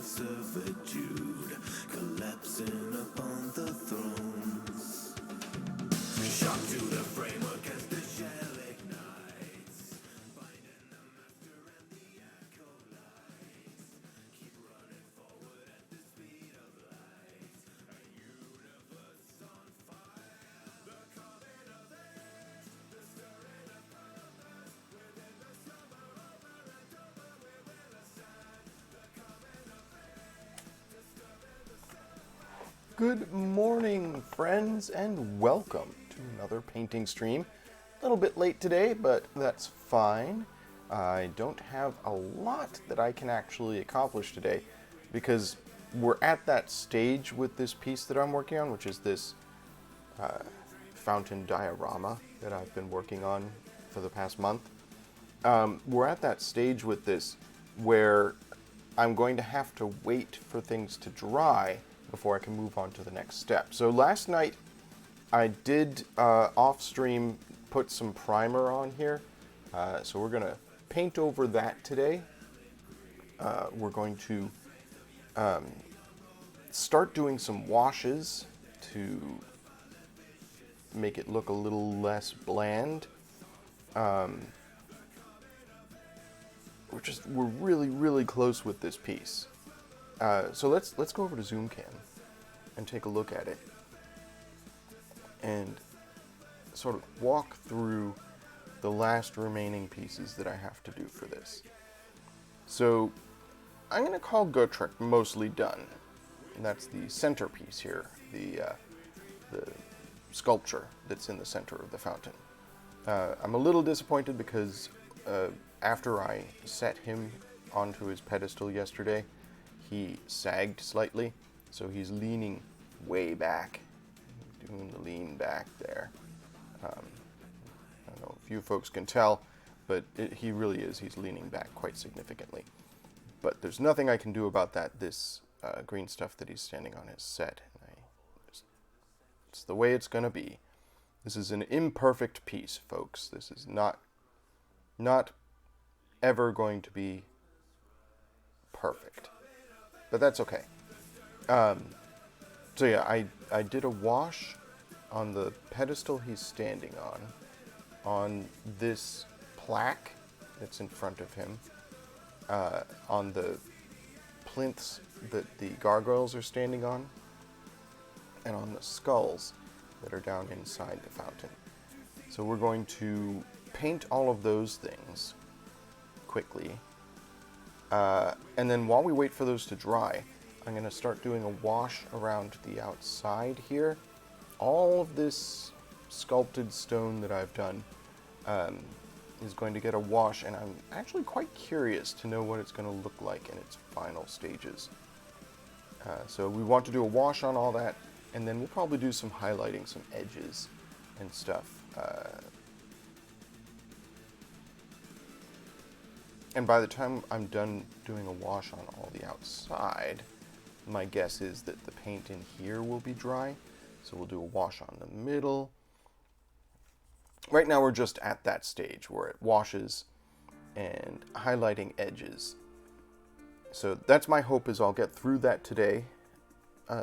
servitude, collapsing upon the thrones. Shock to the framework as the shell ignites, binding the master and the acolytes. Keep running forward at the speed of light, a universe on fire. The calling of age, the stirring of purpose, within the summer over and over we will ascend. The coming of age, disturbing the surface. Good morning, friends, and welcome to another painting stream. A little bit late today, but that's fine. I don't have a lot that I can actually accomplish today because we're at that stage with this piece that I'm working on, which is this fountain diorama that I've been working on for the past month. We're at that stage with this where I'm going to have to wait for things to dry before I can move on to the next step. So last night I did off stream put some primer on here. So we're gonna paint over that today. We're going to start doing some washes to make it look a little less bland. We're really close with this piece. So let's go over to Zoom Cam and take a look at it and sort of walk through the last remaining pieces that I have to do for this. So I'm going to call Gotrek mostly done. And that's the centerpiece here, the sculpture that's in the center of the fountain. I'm a little disappointed because after I set him onto his pedestal yesterday, he sagged slightly, so he's leaning way back, doing the lean back there. I don't know if you folks can tell, but he really is. He's leaning back quite significantly. But there's nothing I can do about that. This green stuff that he's standing on is set. It's the way it's going to be. This is an imperfect piece, folks. This is not ever going to be perfect. But that's okay. So yeah, I did a wash on the pedestal he's standing on this plaque that's in front of him, on the plinths that the gargoyles are standing on, and on the skulls that are down inside the fountain. So we're going to paint all of those things quickly. And then while we wait for those to dry, I'm going to start doing a wash around the outside here. All of this sculpted stone that I've done is going to get a wash, and I'm actually quite curious to know what it's going to look like in its final stages. So we want to do a wash on all that, and then we'll probably do some highlighting, some edges and stuff. And by the time I'm done doing a wash on all the outside, my guess is that the paint in here will be dry. So we'll do a wash on the middle. Right now we're just at that stage where it washes and highlighting edges. So that's my hope, is I'll get through that today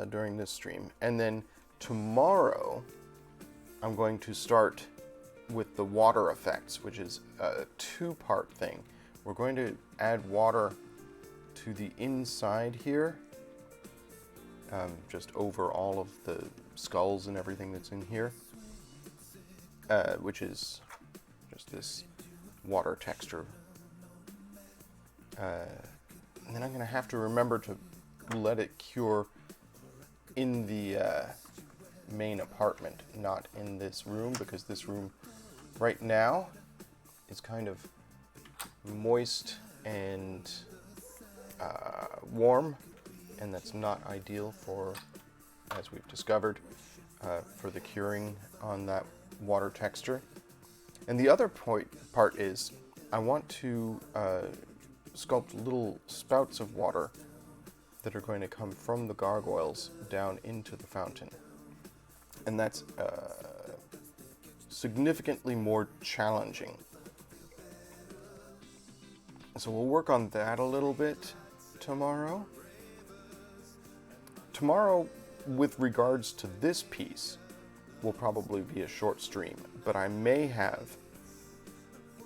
during this stream. And then tomorrow I'm going to start with the water effects, which is a two-part thing. We're going to add water to the inside here, just over all of the skulls and everything that's in here, which is just this water texture. And then I'm going to have to remember to let it cure in the main apartment, not in this room, because this room right now is kind of moist and warm, and that's not ideal for, as we've discovered, for the curing on that water texture. And the other part is I want to sculpt little spouts of water that are going to come from the gargoyles down into the fountain. And that's significantly more challenging. So we'll work on that a little bit tomorrow. Tomorrow, with regards to this piece, will probably be a short stream, but I may have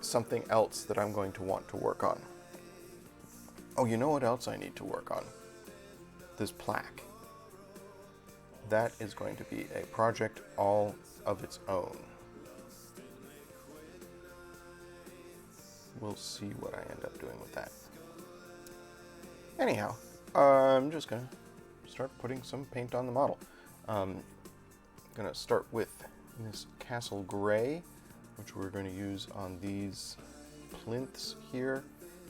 something else that I'm going to want to work on. Oh, you know what else I need to work on? This plaque. That is going to be a project all of its own. We'll see what I end up doing with that. Anyhow, I'm just going to start putting some paint on the model. I'm going to start with this Castle Gray, which we're going to use on these plinths here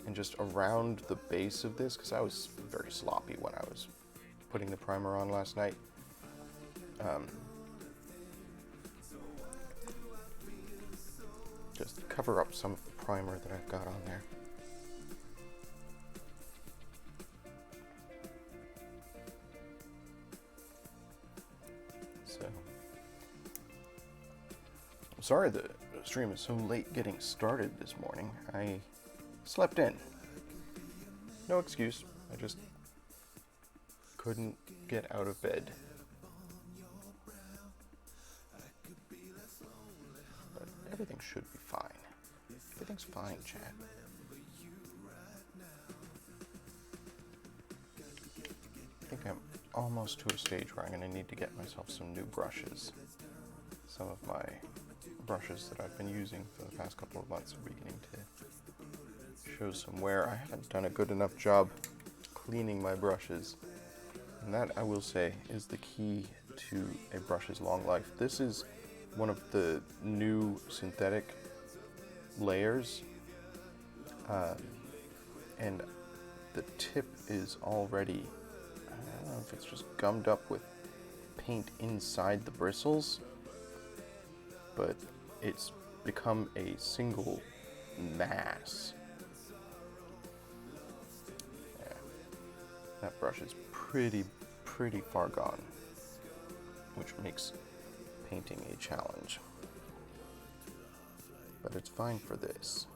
and just around the base of this, because I was very sloppy when I was putting the primer on last night. Just cover up some of the primer that I've got on there. So, I'm sorry the stream is so late getting started this morning. I slept in. No excuse. I just couldn't get out of bed. But everything should be fine. Everything's fine, Chad. I think I'm almost to a stage where I'm going to need to get myself some new brushes. Some of my brushes that I've been using for the past couple of months are beginning to show some wear. I haven't done a good enough job cleaning my brushes, and that, I will say, is the key to a brush's long life. This is one of the new synthetic layers, and the tip is already, I don't know if it's just gummed up with paint inside the bristles, but it's become a single mass. Yeah, that brush is pretty far gone, which makes painting a challenge. But it's fine for this.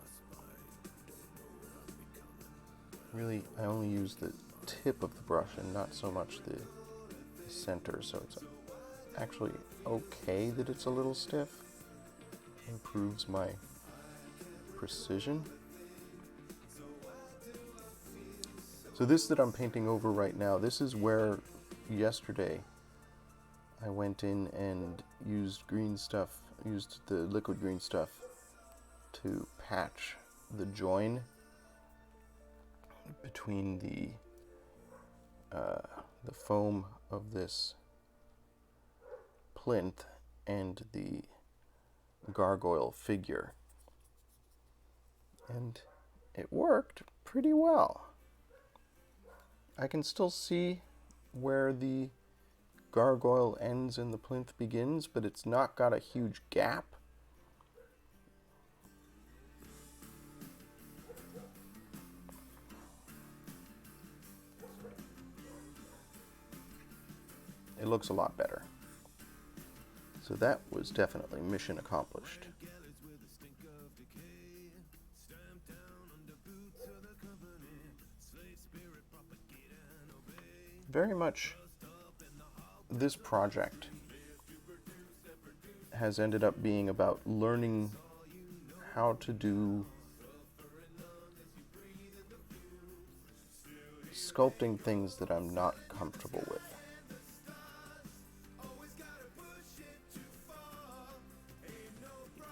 Really, I only use the tip of the brush and not so much the center, so it's actually okay that it's a little stiff. Improves my precision. So this that I'm painting over right now, this is where yesterday I went in and used the liquid green stuff to patch the join between the foam of this plinth and the gargoyle figure, and it worked pretty well. I can still see where the gargoyle ends and the plinth begins, but it's not got a huge gap. It looks a lot better. So that was definitely mission accomplished. Very much this project has ended up being about learning how to do sculpting things that I'm not comfortable with.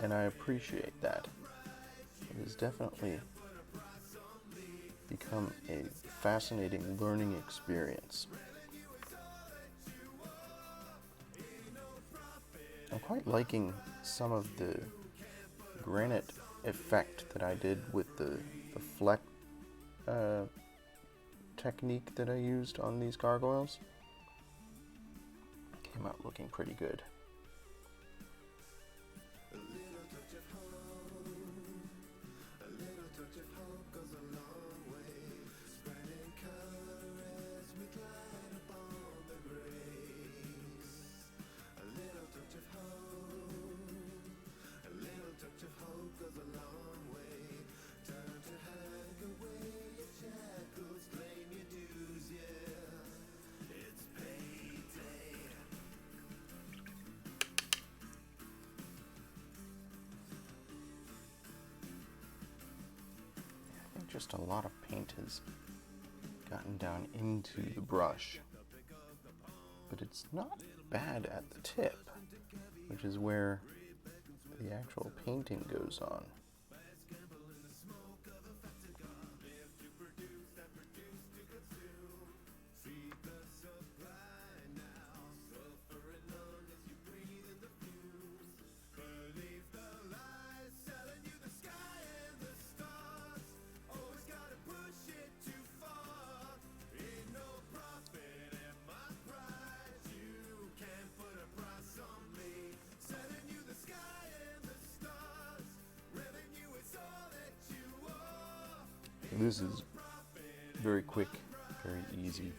And I appreciate that. It has definitely become a fascinating learning experience. I'm quite liking some of the granite effect that I did with the fleck technique that I used on these gargoyles. Came out looking pretty good. Just a lot of paint has gotten down into the brush, but it's not bad at the tip, which is where the actual painting goes on. This is very quick, very easy,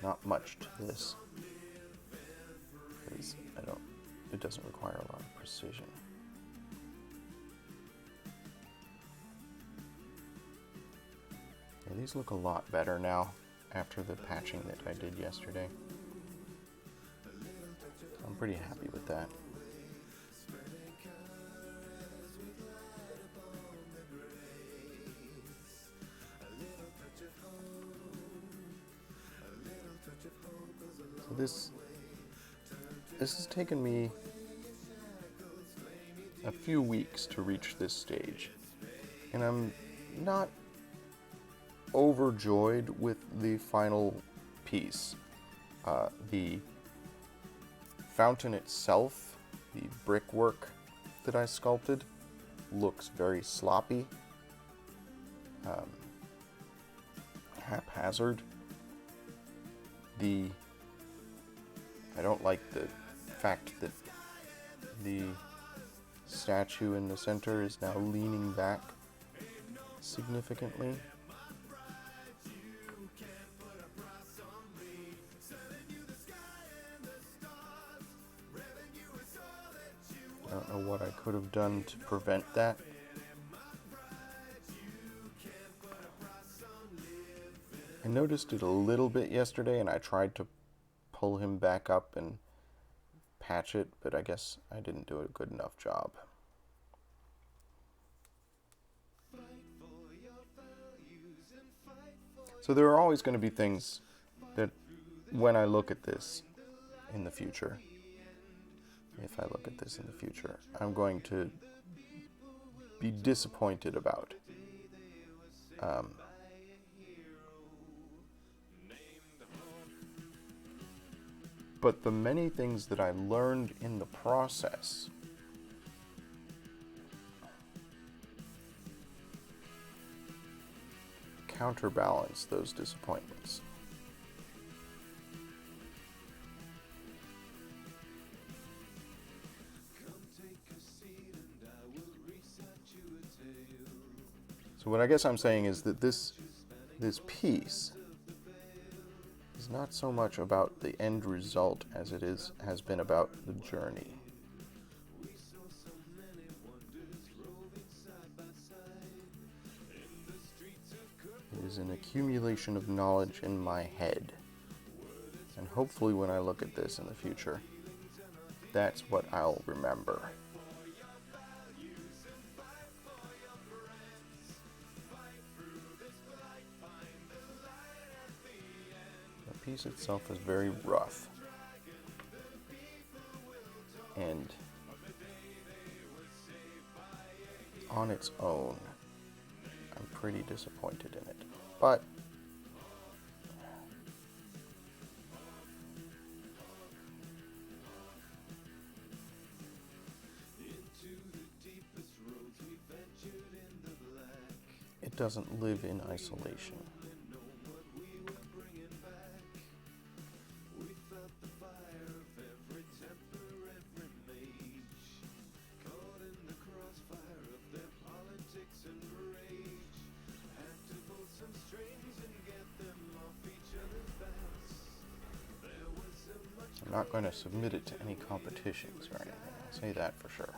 not much to this, because it doesn't require a lot of precision. These look a lot better now after the patching that I did yesterday. I'm pretty happy with that. So this has taken me a few weeks to reach this stage, and I'm not overjoyed with the final piece. The fountain itself, the brickwork that I sculpted, looks very sloppy, haphazard. I don't like the fact that the statue in the center is now leaning back significantly. I don't know what I could have done to prevent that. I noticed it a little bit yesterday, and I tried to pull him back up and patch it, but I guess I didn't do a good enough job. So there are always going to be things that, when I look at this in the future, if I look at this in the future, I'm going to be disappointed about. But the many things that I learned in the process counterbalance those disappointments. So what I guess I'm saying is that this piece is not so much about the end result as it has been about the journey. It is an accumulation of knowledge in my head. And hopefully when I look at this in the future, that's what I'll remember. The piece itself is very rough. And on its own, I'm pretty disappointed in it. But it doesn't live in isolation. I'm not going to submit it to any competitions or anything, I'll say that for sure.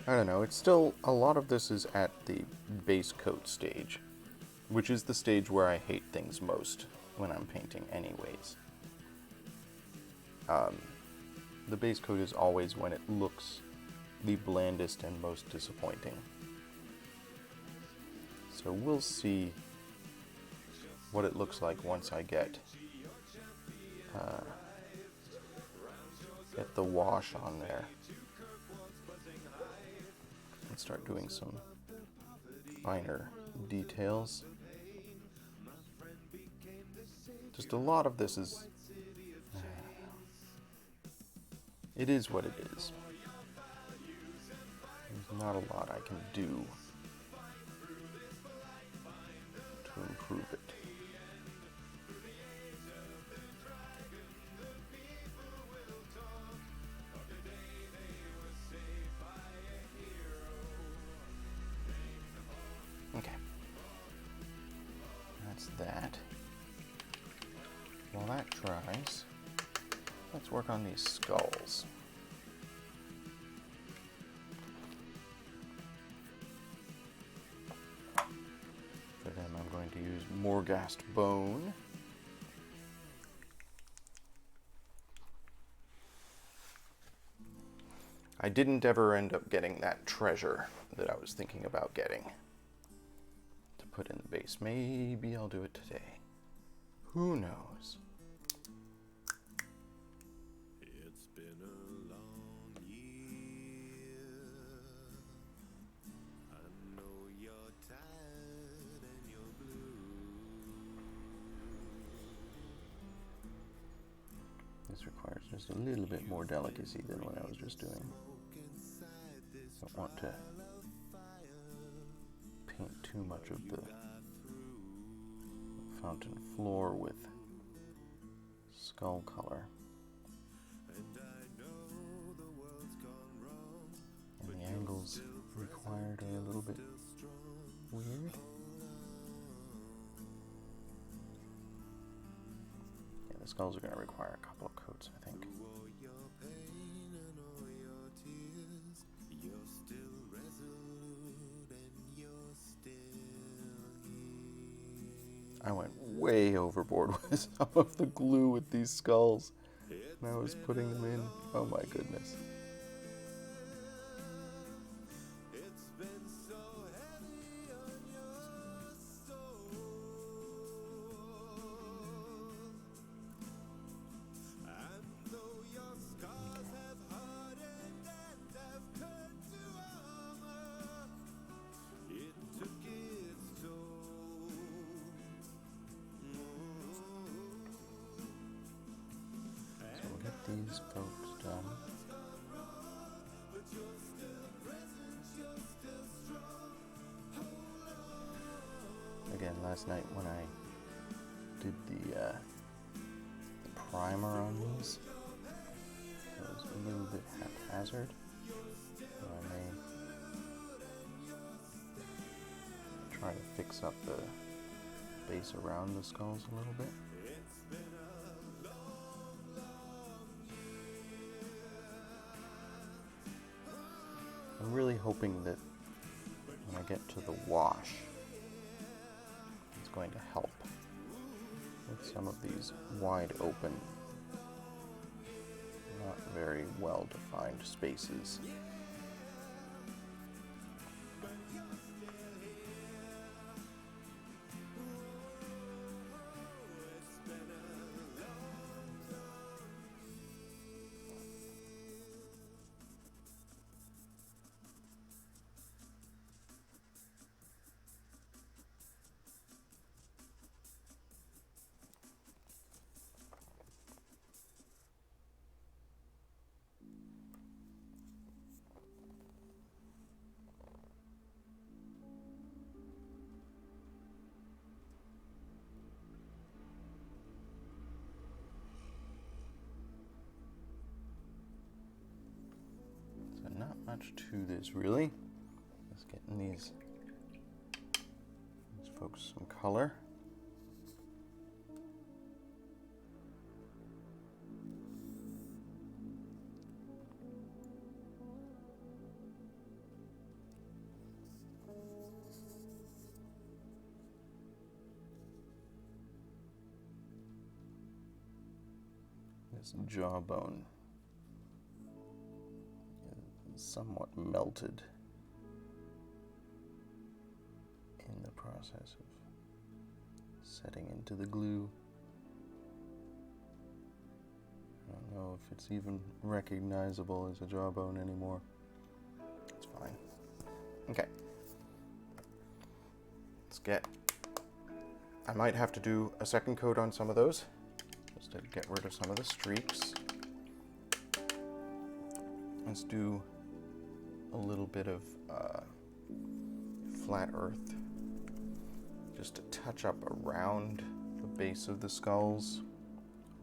I don't know, it's still, a lot of this is at the base coat stage, which is the stage where I hate things most when I'm painting anyways. The base coat is always when it looks the blandest and most disappointing. So we'll see what it looks like once I get the wash on there and start doing some finer details. Just a lot of this is, it is what it is. There's not a lot I can do to improve it. that. While that dries, let's work on these skulls. For them, I'm going to use Morghast bone. I didn't ever end up getting that treasure that I was thinking about getting to put in the base. Maybe I'll do it today. Who knows? It's been a long year. I know you're tired and you're blue. This requires just a little bit more delicacy than what I was just doing. Don't want to paint too much of the fountain floor with skull color. And the angles required are a little bit weird. Yeah, the skulls are going to require a couple of coats, I think. I went way overboard with some of the glue with these skulls when I was putting them in. Oh my goodness. These folks done. Again, last night when I did the primer on these, it was a little bit haphazard. So I may try to fix up the base around the skulls a little bit. I'm really hoping that when I get to the wash, it's going to help with some of these wide open, not very well defined spaces. Not much to this really. Just getting these folks some color. This jawbone somewhat melted in the process of setting into the glue. I don't know if it's even recognizable as a jawbone anymore. It's fine. Okay. Let's get... I might have to do a second coat on some of those, just to get rid of some of the streaks. Let's do a little bit of flat earth, just to touch up around the base of the skulls,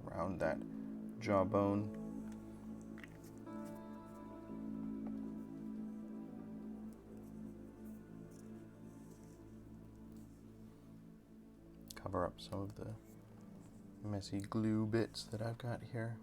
around that jawbone. cover up some of the messy glue bits that I've got here.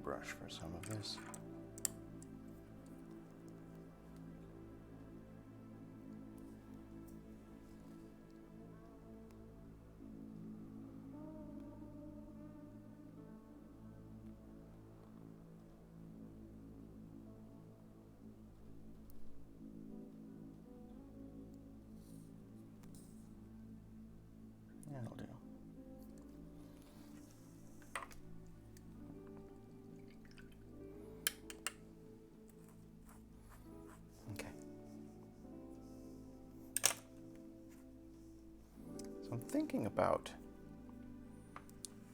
Brush for some of this. That'll do. I'm thinking about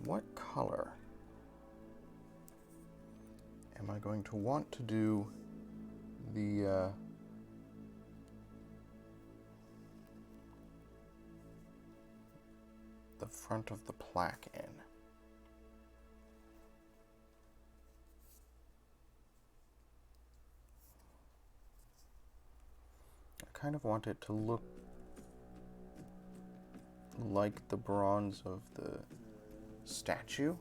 what color am I going to want to do the front of the plaque in. I kind of want it to look like the bronze of the statue.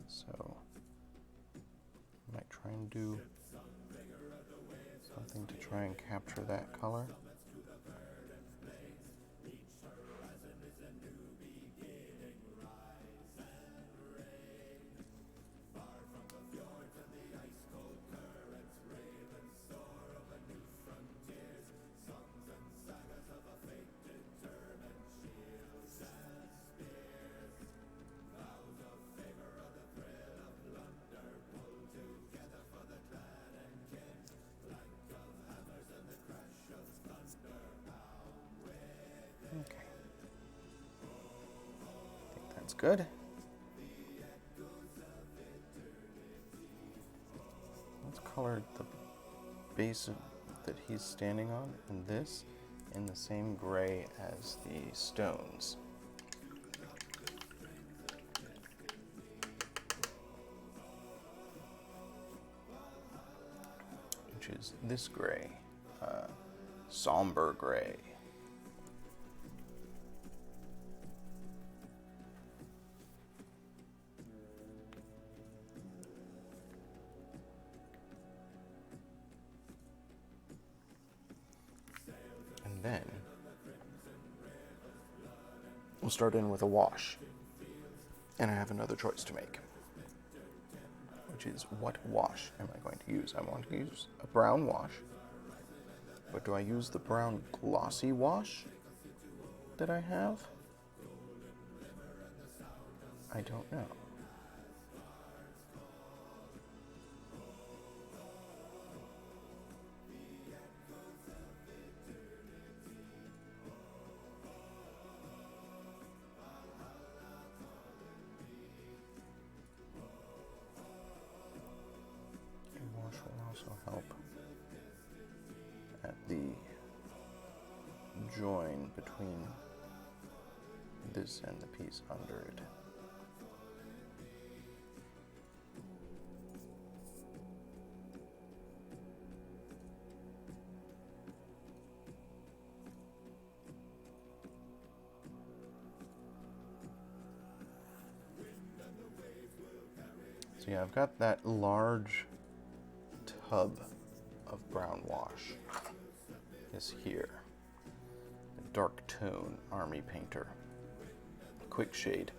So I might try and do something to try and capture that color. Okay. I think that's good. Let's color the base that he's standing on in this in the same gray as the stones. Which is this gray, somber gray. And then we'll start in with a wash. And I have another choice to make, which is what wash am I going to use? I want to use a brown wash, but do I use the brown glossy wash that I have? I don't know. Wash will also help at the join between this and the piece under it. So yeah, I've got that large tub of brown wash is here. A dark tone Army Painter quick shade,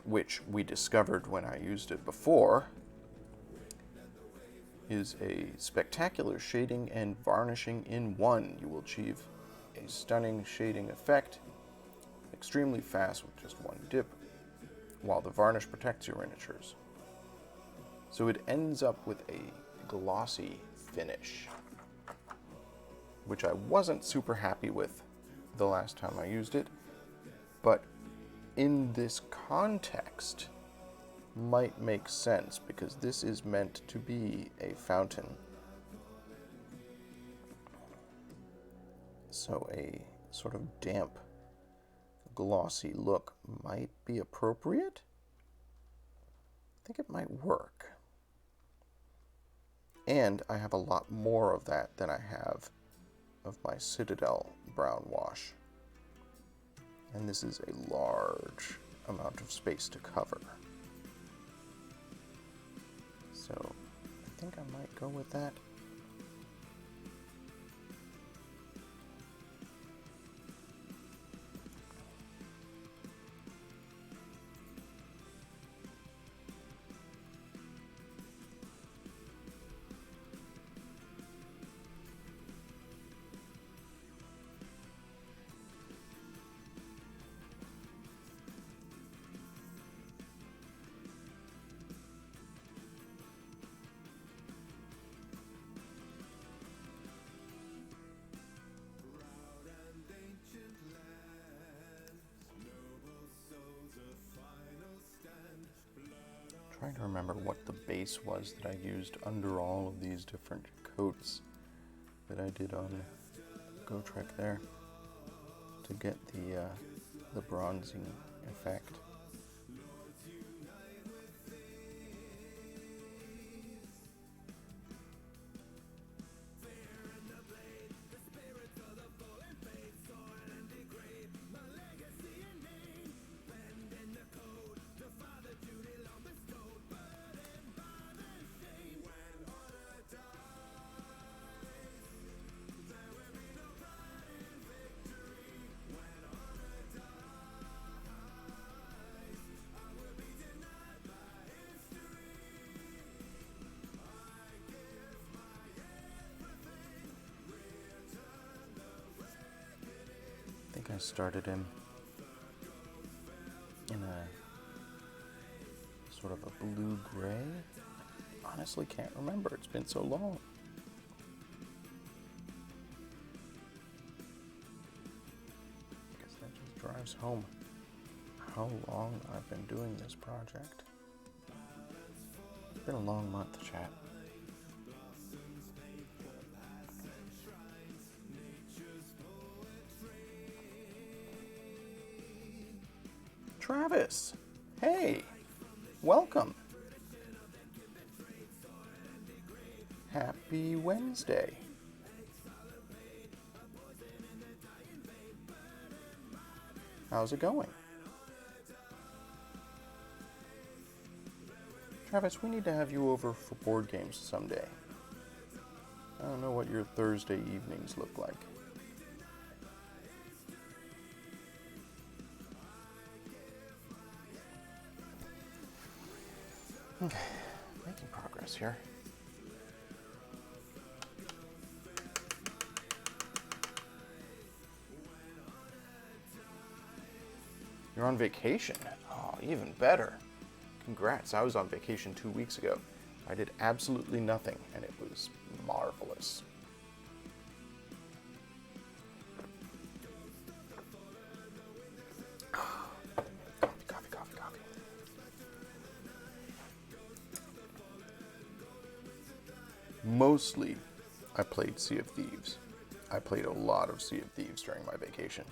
which we discovered when I used it before, is a spectacular shading and varnishing in one. You will achieve a stunning shading effect extremely fast with just one dip, while the varnish protects your miniatures. So it ends up with a glossy finish, which I wasn't super happy with the last time I used it, but in this context might make sense because this is meant to be a fountain. So a sort of damp, glossy look might be appropriate. I think it might work. And I have a lot more of that than I have of my Citadel brown wash. And this is a large amount of space to cover. So I think I might go with that. Trying to remember what the base was that I used under all of these different coats that I did on Gotrek there to get the bronzing effect. I started him in a sort of a blue-gray. Honestly can't remember, it's been so long. I guess that just drives home how long I've been doing this project. It's been a long month, chat. Travis, hey, welcome. Happy Wednesday. How's it going? Travis, we need to have you over for board games someday. I don't know what your Thursday evenings look like. Okay, making progress here. You're on vacation? Oh, even better. Congrats, I was on vacation 2 weeks ago. I did absolutely nothing, and it was marvelous. Coffee. Mostly, I played Sea of Thieves. I played a lot of Sea of Thieves during my vacation.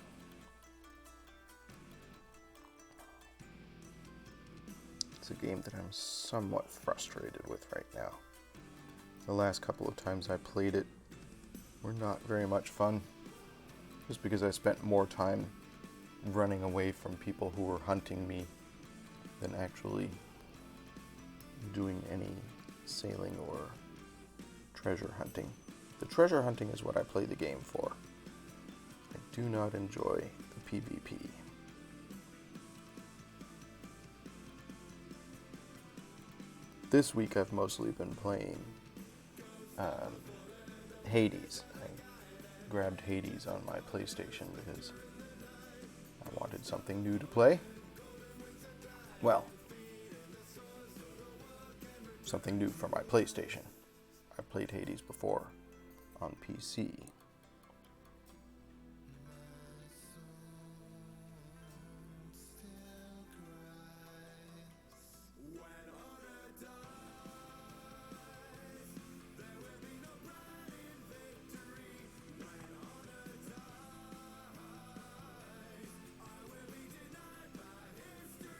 It's a game that I'm somewhat frustrated with right now. The last couple of times I played it were not very much fun, just because I spent more time running away from people who were hunting me than actually doing any sailing or treasure hunting. The treasure hunting is what I play the game for. I do not enjoy the PvP. This week I've mostly been playing Hades. I grabbed Hades on my PlayStation because I wanted something new to play. Well, something new for my PlayStation. I've played Hades before on PC.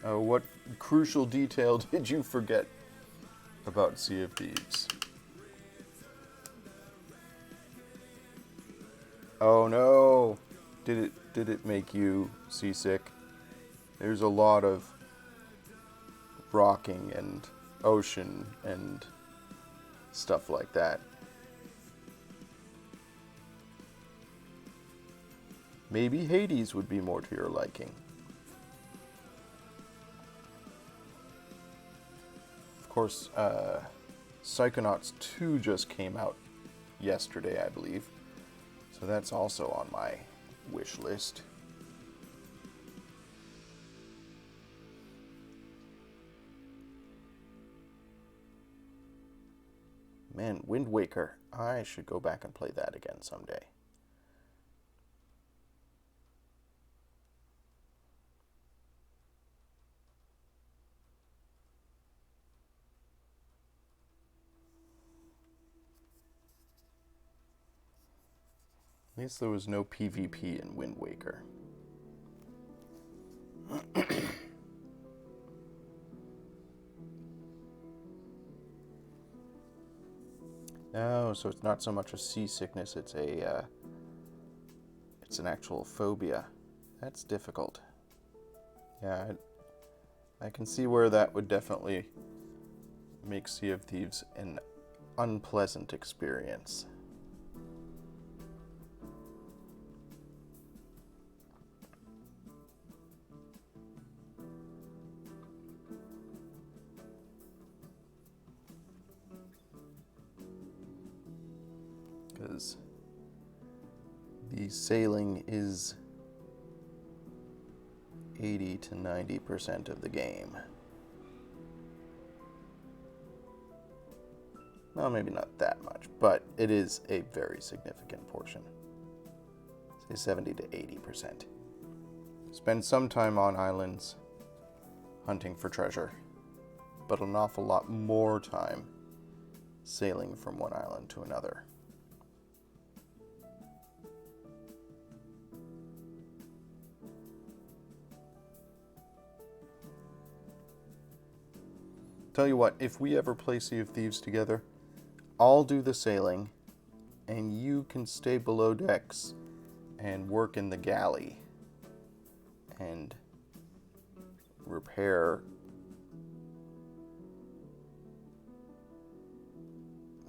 Oh, what crucial detail did you forget about Sea of Thieves? Oh no! Did it make you seasick? There's a lot of rocking and ocean and stuff like that. Maybe Hades would be more to your liking. Of course, Psychonauts 2 just came out yesterday, I believe. So that's also on my wish list. Man, Wind Waker. I should go back and play that again someday. At least there was no PvP in Wind Waker. Oh, so it's not so much a seasickness, it's an actual phobia. That's difficult. Yeah, I can see where that would definitely make Sea of Thieves an unpleasant experience. Because the sailing is 80 to 90% of the game. Well, maybe not that much, but it is a very significant portion. Say 70 to 80%. Spend some time on islands hunting for treasure, but an awful lot more time sailing from one island to another. Tell you what, if we ever play Sea of Thieves together, I'll do the sailing, and you can stay below decks and work in the galley and repair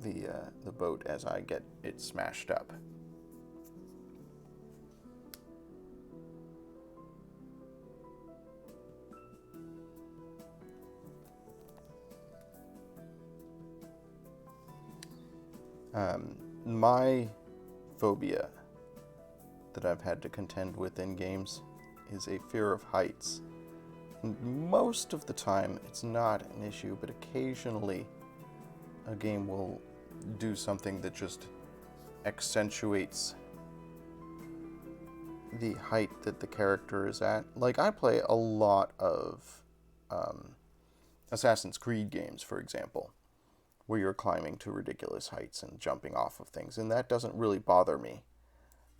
the boat as I get it smashed up. My phobia that I've had to contend with in games is a fear of heights. Most of the time, it's not an issue, but occasionally a game will do something that just accentuates the height that the character is at. Like, I play a lot of Assassin's Creed games, for example, where you're climbing to ridiculous heights and jumping off of things, and that doesn't really bother me.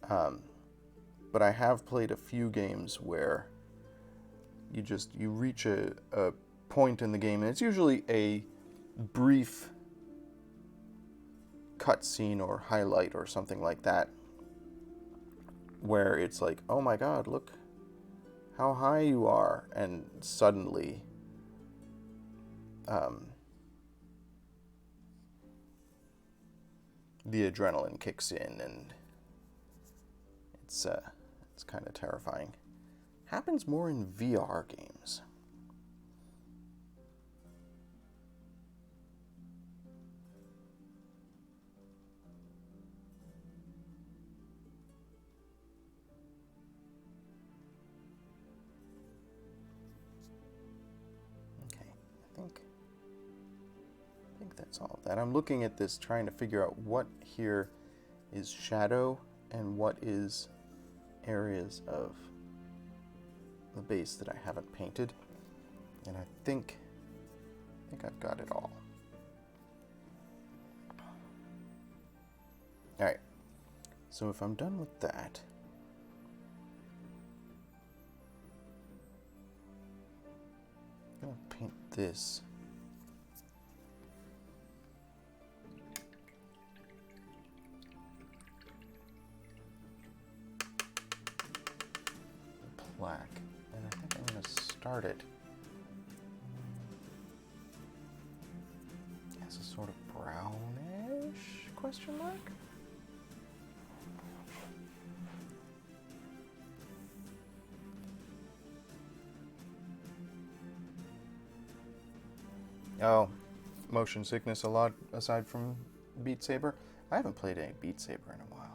But I have played a few games where you reach a point in the game, and it's usually a brief cutscene or highlight or something like that, where it's like, oh my god, look how high you are, and suddenly the adrenaline kicks in, and it's kind of terrifying. Happens more in VR games. Okay, I think think that's all of that. I'm looking at this, trying to figure out what here is shadow and what is areas of the base that I haven't painted. And I think I've got it all. Alright, so if I'm done with that, I'm going to paint this. Black, and I think I'm going to start it as a sort of brownish question mark. Oh, motion sickness a lot aside from Beat Saber. I haven't played any Beat Saber in a while.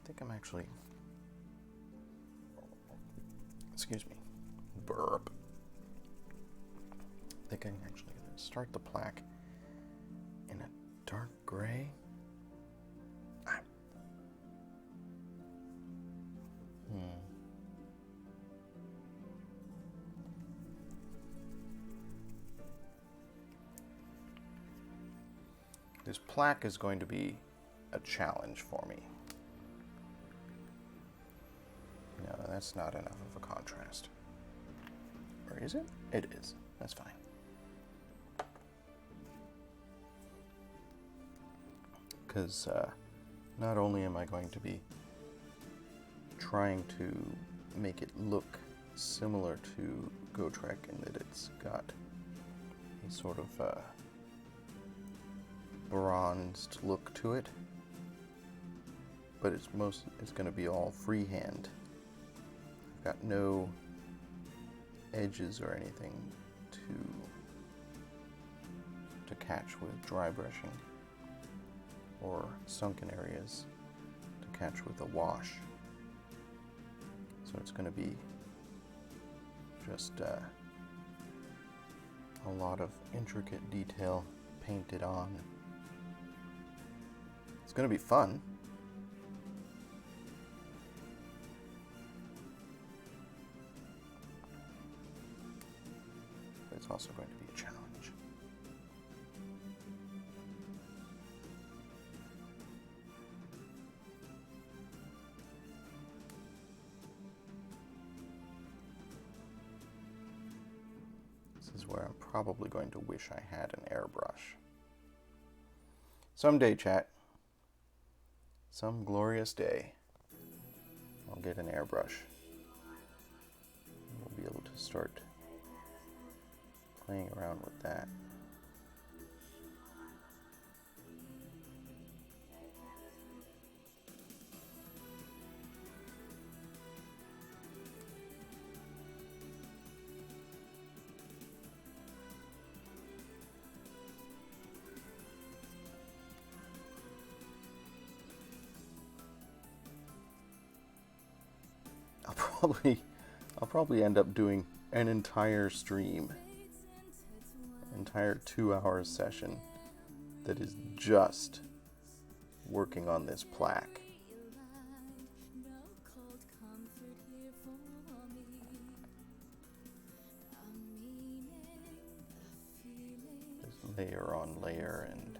I think I'm actually, excuse me, burp. I think I'm actually going to start the plaque in a dark gray. This plaque is going to be a challenge for me. No, that's not enough of a contrast. Or is it? It is. That's fine. Because not only am I going to be trying to make it look similar to Gotrek in that it's got a sort of bronzed look to it, but it's going to be all freehand. I've got no edges or anything to catch with dry brushing, or sunken areas to catch with a wash. So it's going to be just a lot of intricate detail painted on. It's going to be fun. But it's also going to be a challenge. This is where I'm probably going to wish I had an airbrush. Someday, chat. Some glorious day, I'll get an airbrush. We'll be able to start playing around with that. I'll probably end up doing an entire stream, entire 2-hour session that is just working on this plaque. Just layer on layer and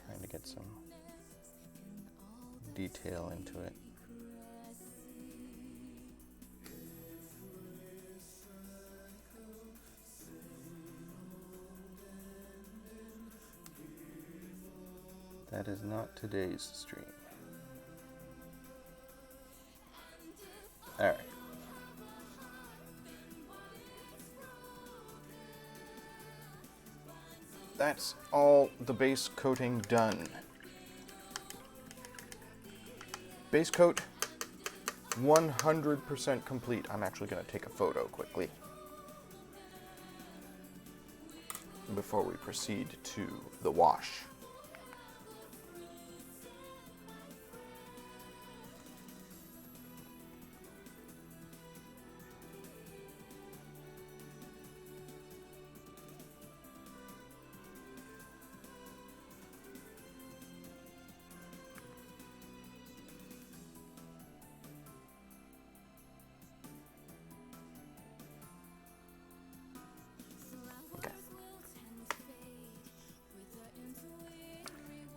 trying to get some detail into it. That is not today's stream. Alright. That's all the base coating done. Base coat 100% complete. I'm actually going to take a photo quickly. before we proceed to the wash.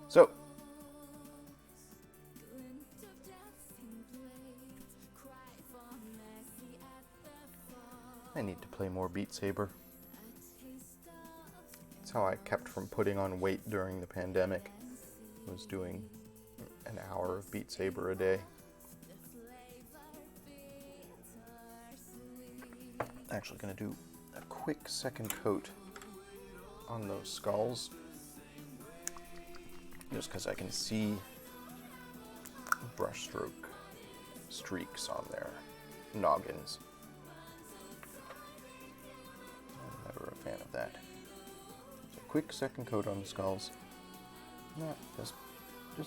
So, I need to play more Beat Saber. That's how I kept from putting on weight during the pandemic. I was doing an hour of Beat Saber a day. Actually gonna do a quick second coat on those skulls, just because I can see brushstroke streaks on their noggins. I'm never a fan of that. So quick second coat on the skulls. Not just a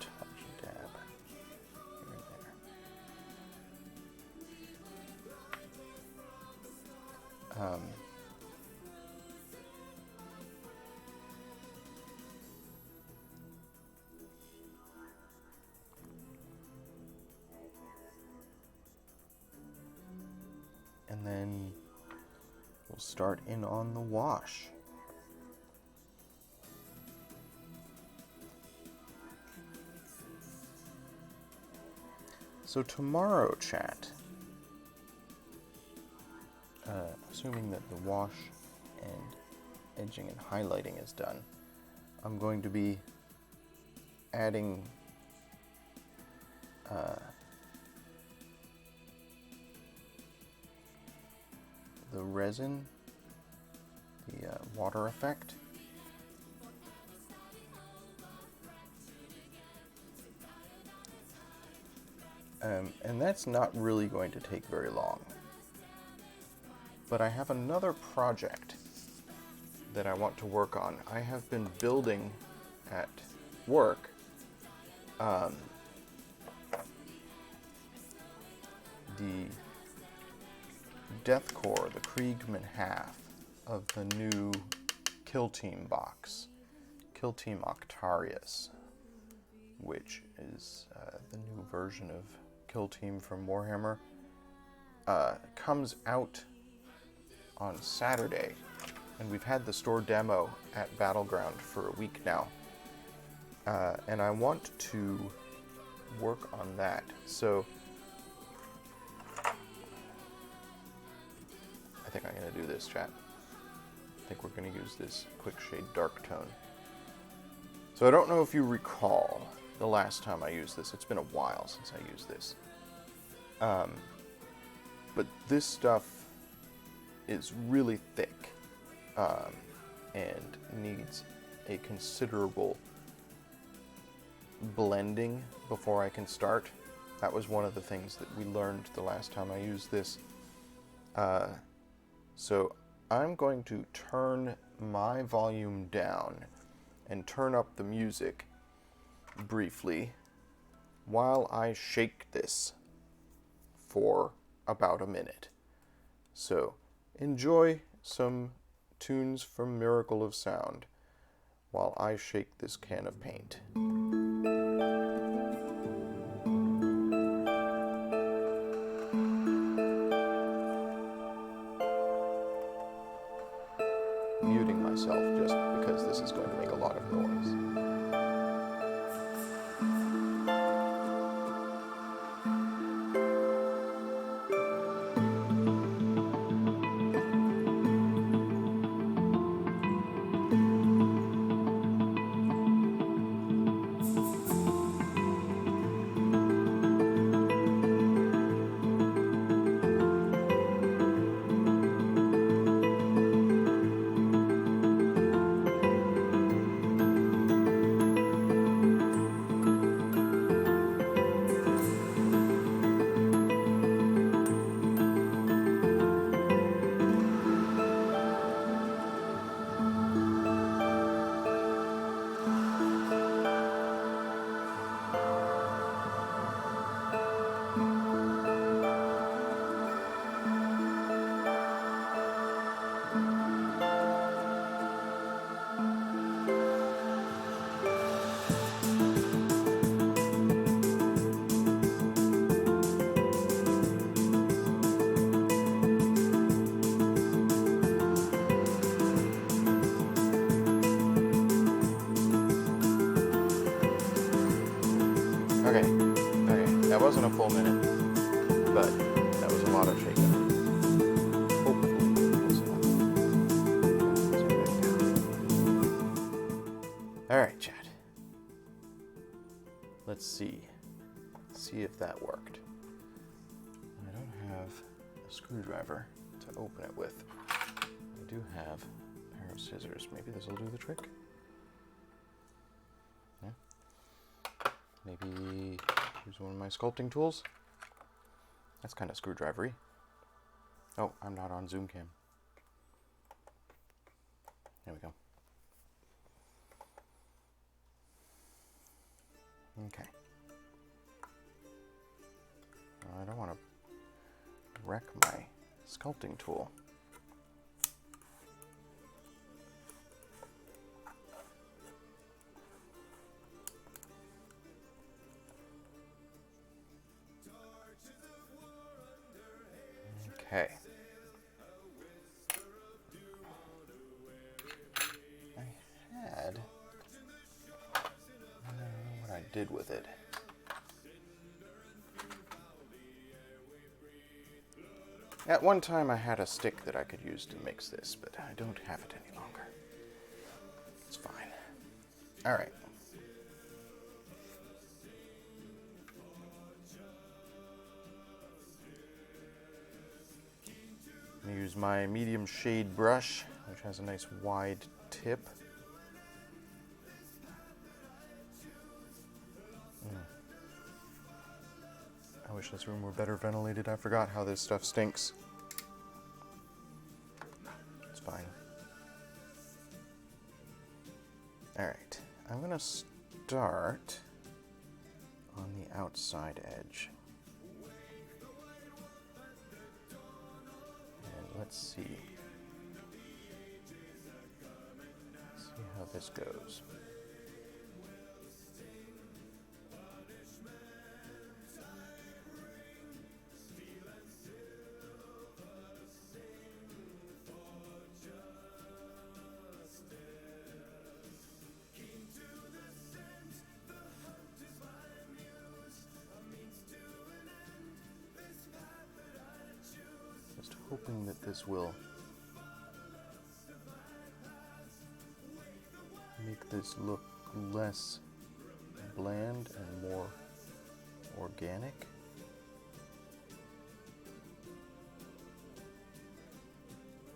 touch dab here and there. And then we'll start in on the wash. So tomorrow, chat, assuming that the wash and edging and highlighting is done, I'm going to be adding the resin, the water effect. And that's not really going to take very long. But I have another project that I want to work on. I have been building at work the deathcore, the Kriegman half of the new Kill Team box, Kill Team Octarius, which is the new version of Kill Team from Warhammer. Comes out on Saturday, and we've had the store demo at Battleground for a week now. And I want to work on that. So I think I'm going to do this, chat. I think we're going to use this quick shade dark tone. So I don't know if you recall the last time I used this. It's been a while since I used this. But this stuff is really thick and needs a considerable blending before I can start. That was one of the things that we learned the last time I used this. So I'm going to turn my volume down and turn up the music briefly while I shake this for about a minute. So enjoy some tunes from Miracle of Sound while I shake this can of paint. Muting myself just because this is going to make a lot of noise. wasn't a full minute, but that was a lot of shaking. Hopefully it was enough. Alright, chat. Let's see. See if that worked. I don't have a screwdriver to open it with. I do have a pair of scissors. Maybe this will do the trick. Yeah. Maybe use one of my sculpting tools. That's kind of screwdrivery. Oh, I'm not on Zoom cam. There we go. Okay. I don't want to wreck my sculpting tool. Okay. I don't know what I did with it. At one time I had a stick that I could use to mix this, but I don't have it any longer. It's fine. Alright. I'm going to use my medium shade brush, which has a nice wide tip. I wish this room were better ventilated. I forgot how this stuff stinks. It's fine. Alright, I'm going to start on the outside edge. And let's see. See how this goes. Hoping that this will make this look less bland and more organic.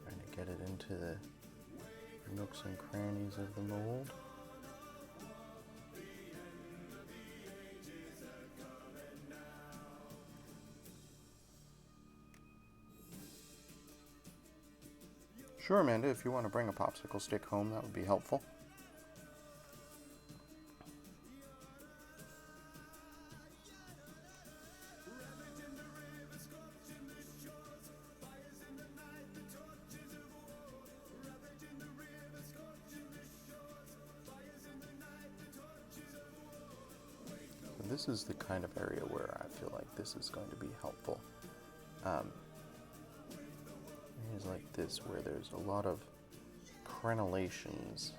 Trying to get it into the nooks and crannies of the mold. Sure, Amanda, if you want to bring a popsicle stick home, that would be helpful. So this is the kind of area where I feel like this is going to be helpful. Areas like this where there's a lot of crenellations.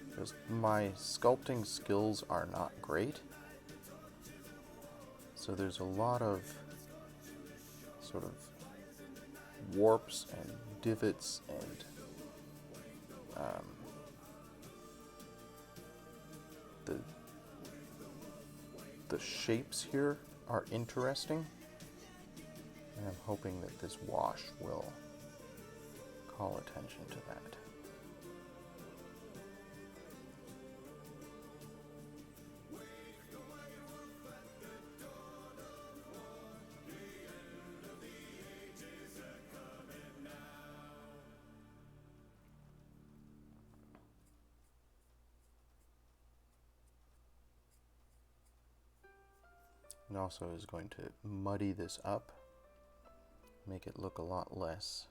Because my sculpting skills are not great. So there's a lot of sort of warps and divots and the shapes here are interesting. And I'm hoping that this wash will call attention to that. And also is going to muddy this up, make it look a lot less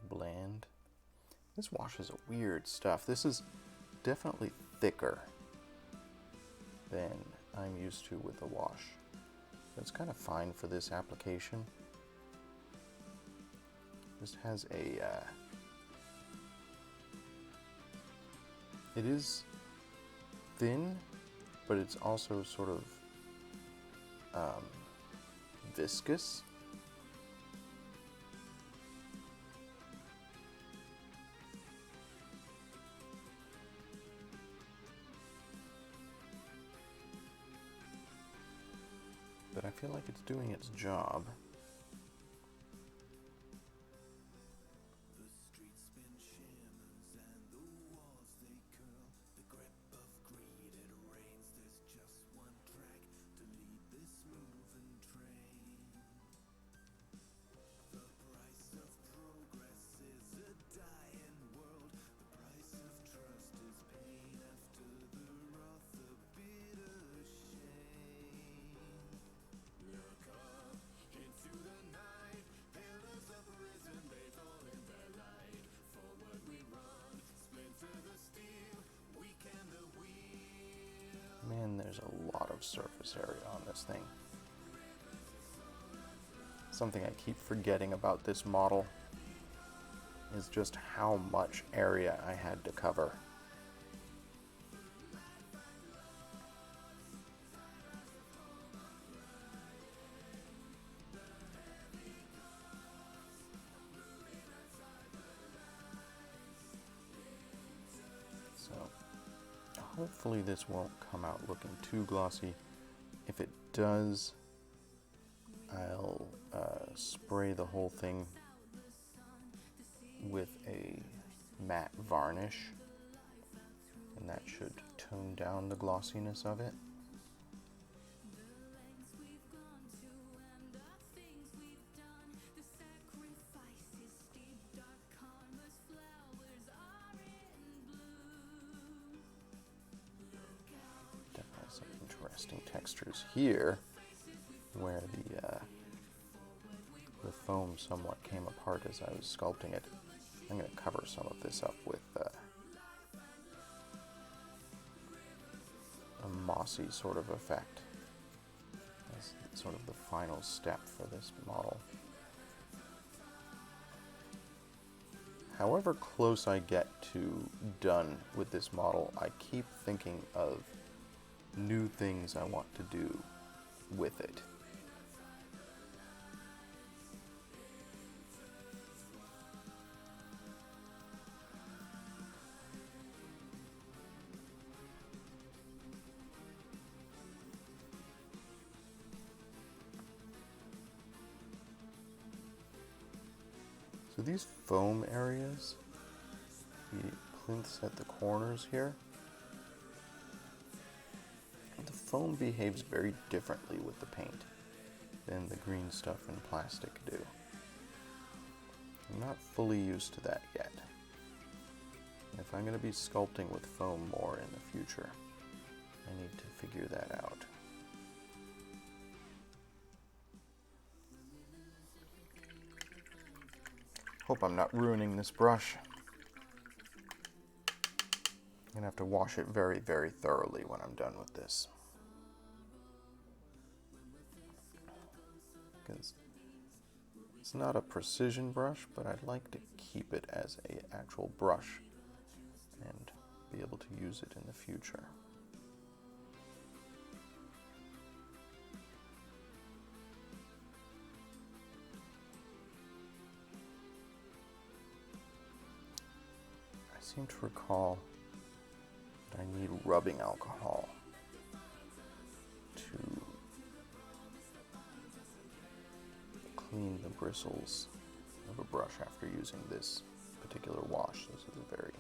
bland. This wash is a weird stuff. This is definitely thicker than I'm used to with the wash. It's kind of fine for this application. Just has a it is thin, but it's also sort of viscous. But I feel like it's doing its job. The streets spin shimmers and the walls they curl. The grip of greed it rains. There's just one track to lead this moving train. The price of progress is a dying world. The price of trust is pain after the wrath, the bitter shame. Look up into the night, pillars of risen, they fall in the light. Forward we run, splinter the steel, weaken the wheel. Man, there's a lot of surface area on this thing. Something I keep forgetting about this model is just how much area I had to cover. So hopefully this won't come out looking too glossy. If it does, I'll spray the whole thing with a matte varnish, and that should tone down the glossiness of it. Definitely some interesting textures here, where the foam somewhat came apart as I was sculpting it. I'm going to cover some of this up with a mossy sort of effect as sort of the final step for this model. However close I get to done with this model, I keep thinking of new things I want to do with it. So these foam areas, the plinths at the corners here, the foam behaves very differently with the paint than the green stuff and plastic do. I'm not fully used to that yet. If I'm going to be sculpting with foam more in the future, I need to figure that out. Hope I'm not ruining this brush. I'm going to have to wash it very, very thoroughly when I'm done with this. Because it's not a precision brush, but I'd like to keep it as an actual brush and be able to use it in the future. I seem to recall that I need rubbing alcohol to clean the bristles of a brush after using this particular wash. This is a very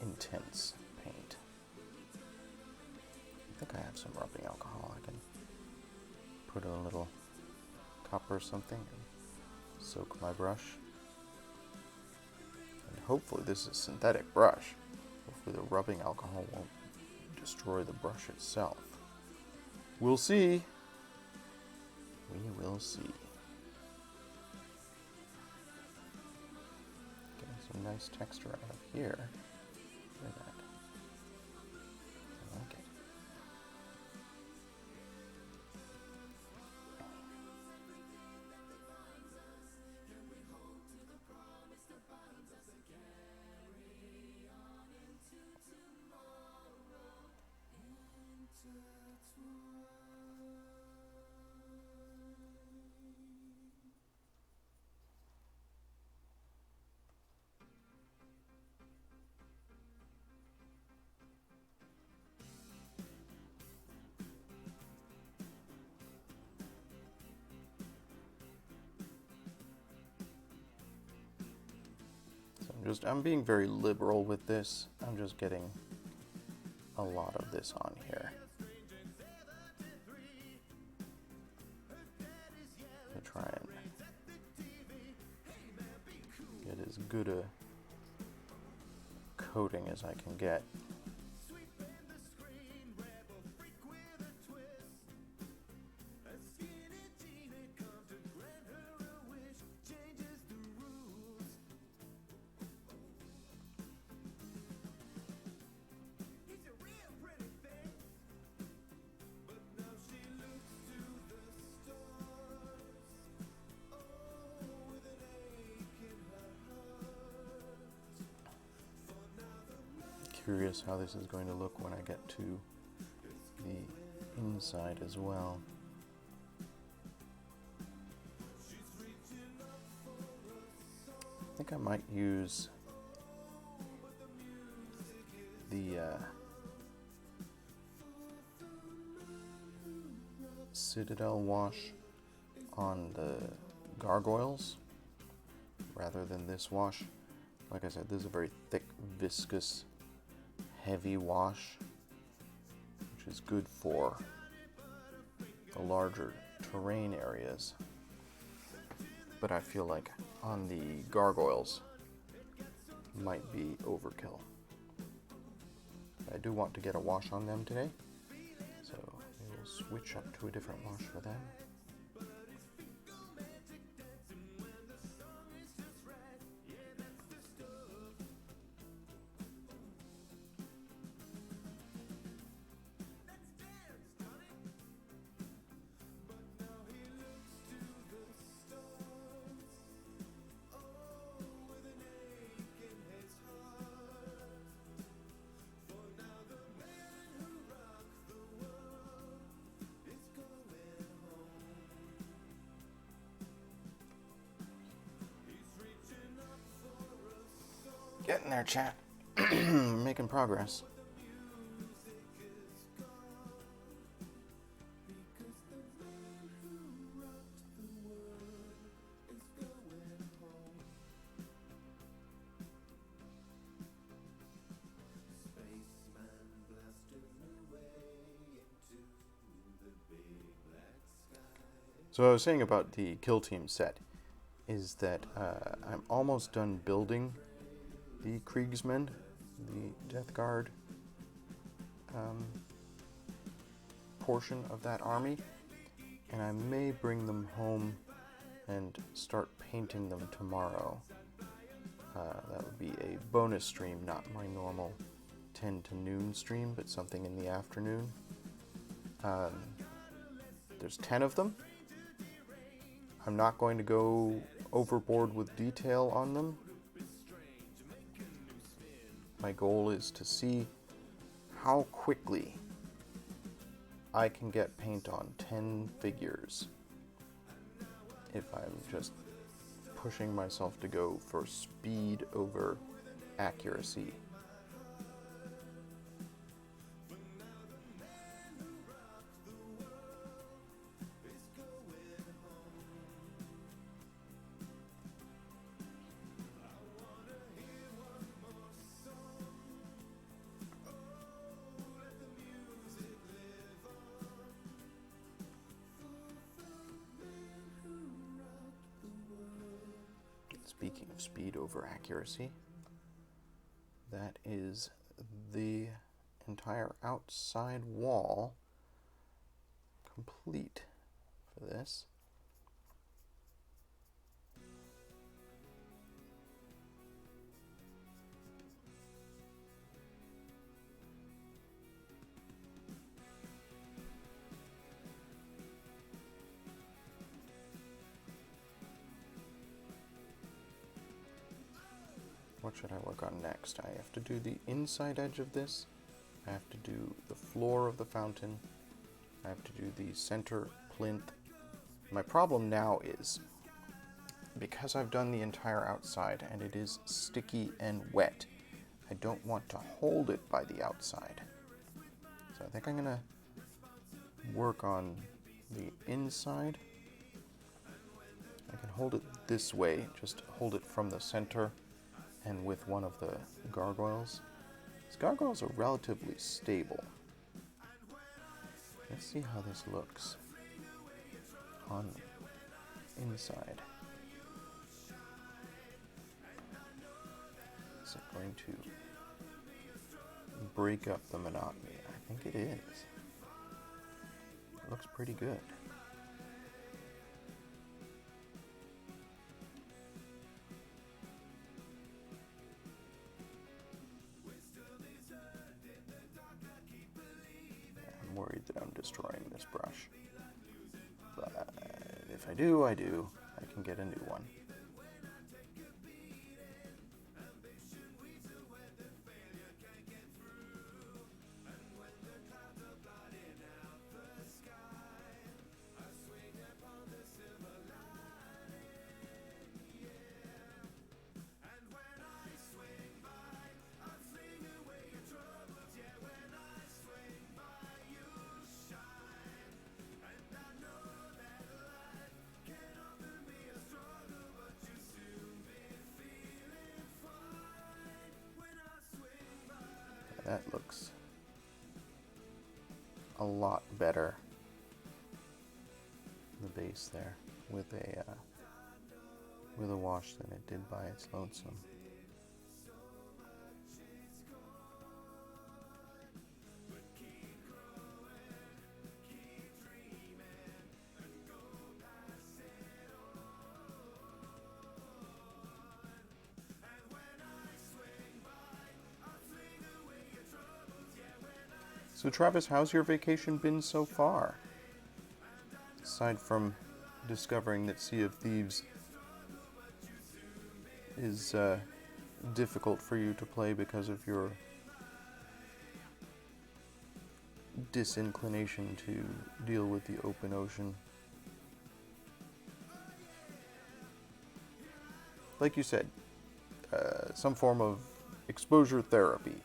intense paint. I think I have some rubbing alcohol. I can put in a little cup or something and soak my brush. And hopefully this is a synthetic brush. Hopefully the rubbing alcohol won't destroy the brush itself. We'll see. We will see. Getting some nice texture out of here. Look at that. I like it. I'm being very liberal with this. I'm just getting a lot of this on here to try and get as good a coating as I can get. Curious how this is going to look when I get to the inside as well. I think I might use the Citadel wash on the gargoyles rather than this wash. Like I said, this is a very thick, viscous, heavy wash, which is good for the larger terrain areas. But I feel like on the gargoyles might be overkill. I do want to get a wash on them today, so we will switch up to a different wash for them. Getting there, chat. Making progress. So I was saying about the Kill Team set is that I'm almost done building the Kriegsmen, the Death Guard portion of that army, and I may bring them home and start painting them tomorrow. That would be a bonus stream, not my normal 10 to noon stream, but something in the afternoon. There's 10 of them. I'm not going to go overboard with detail on them. My goal is to see how quickly I can get paint on 10 figures if I'm just pushing myself to go for speed over accuracy. Speaking of speed over accuracy, that is the entire outside wall complete for this. What should I work on next? I have to do the inside edge of this. I have to do the floor of the fountain. I have to do the center plinth. My problem now is, because I've done the entire outside and it is sticky and wet, I don't want to hold it by the outside. So I think I'm gonna work on the inside. I can hold it this way, just hold it from the center and with one of the gargoyles. These gargoyles are relatively stable. Let's see how this looks on inside. Is it going to break up the monotony? I think it is. It looks pretty good. I'm worried that I'm destroying this brush. But if I do, I do. I can get a new one. That looks a lot better. The base there with a wash than it did by its lonesome. So Travis, how's your vacation been so far? Aside from discovering that Sea of Thieves is difficult for you to play because of your disinclination to deal with the open ocean. Like you said, some form of exposure therapy.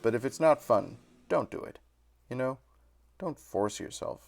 But if it's not fun, don't do it. You know? Don't force yourself.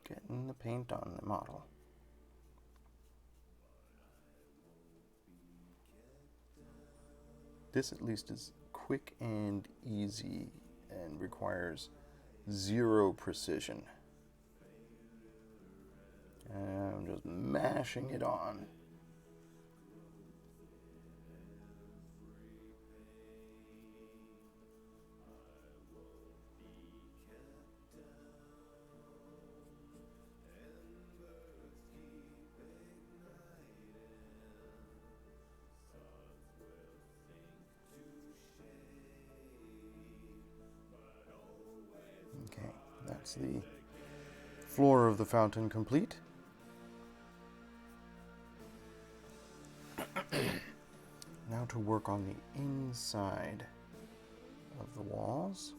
Getting the paint on the model. This at least is quick and easy and requires zero precision. And I'm just mashing it on. Okay, that's the floor of the fountain complete. Now to work on the inside of the walls.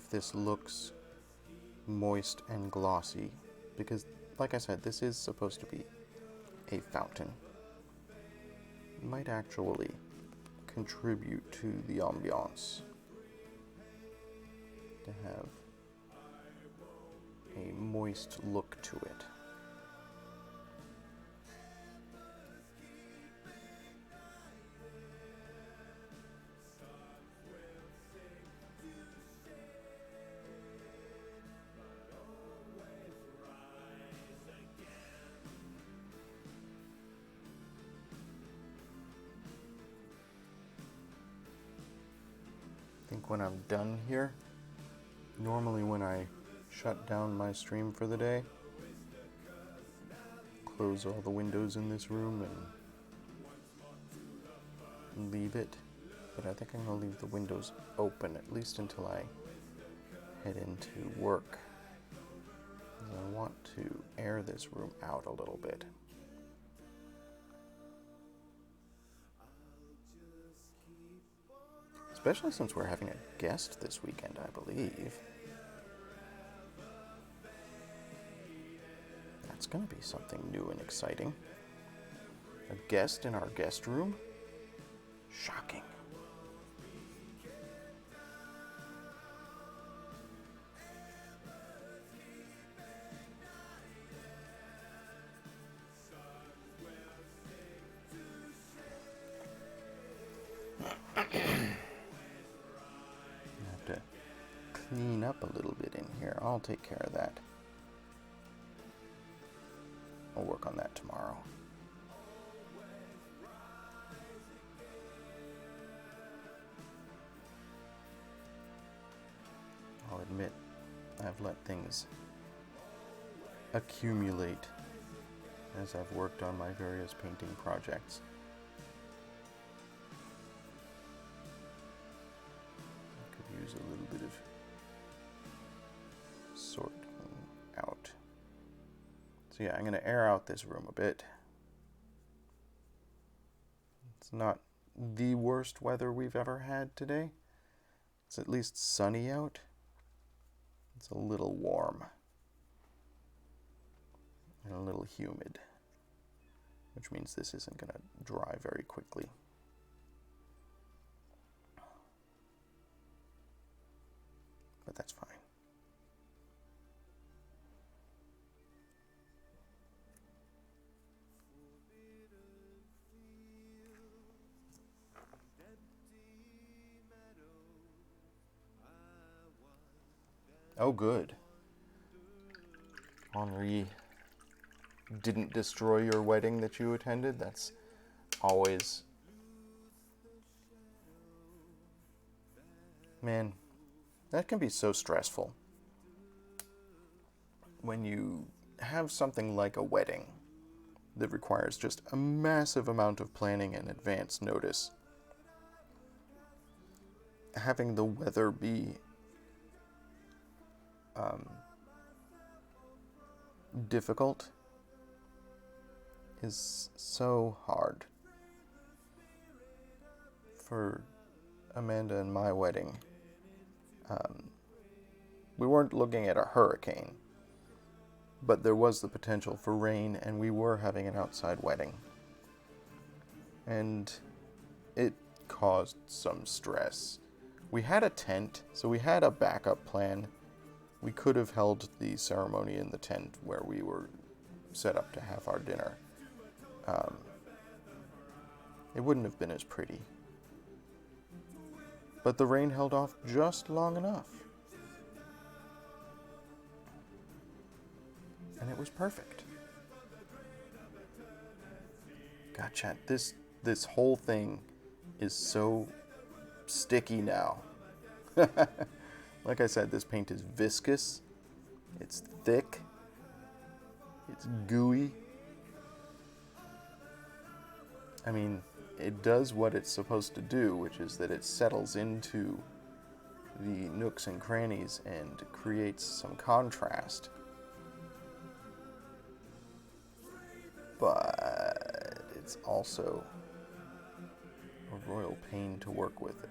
if this looks moist and glossy, because, like I said, this is supposed to be a fountain. It might actually contribute to the ambiance to have a moist look to it. I think when I'm done here, normally when I shut down my stream for the day, close all the windows in this room and leave it, but I think I'm going to leave the windows open at least until I head into work, because I want to air this room out a little bit. Especially since we're having a guest this weekend, I believe. That's going to be something new and exciting. A guest in our guest room? Shocking. Clean up a little bit in here. I'll take care of that. I'll work on that tomorrow. I'll admit, I've let things accumulate as I've worked on my various painting projects. I could use a little bit of sorting out. So yeah, I'm going to air out this room a bit. It's not the worst weather we've ever had today. It's at least sunny out. It's a little warm and a little humid, which means this isn't going to dry very quickly. But that's fine. Oh, good. Henri didn't destroy your wedding that you attended. That's always... Man, that can be so stressful. When you have something like a wedding that requires just a massive amount of planning and advance notice, having the weather be difficult is so hard. For Amanda and my wedding, we weren't looking at a hurricane, but there was the potential for rain, and we were having an outside wedding. And it caused some stress. We had a tent, so we had a backup plan. We could have held the ceremony in the tent where we were set up to have our dinner. It wouldn't have been as pretty. But the rain held off just long enough. And it was perfect. God, chat, this whole thing is so sticky now. Like I said, this paint is viscous, it's thick, it's gooey. I mean, it does what it's supposed to do, which is that it settles into the nooks and crannies and creates some contrast. But it's also a royal pain to work with it.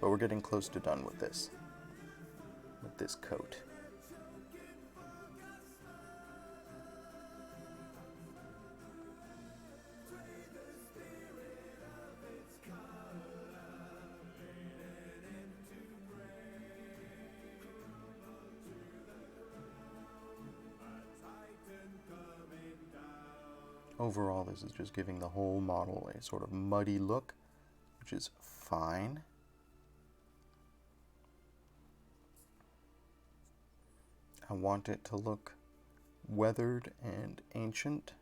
But we're getting close to done with this coat. Overall, this is just giving the whole model a sort of muddy look, which is fine. I want it to look weathered and ancient.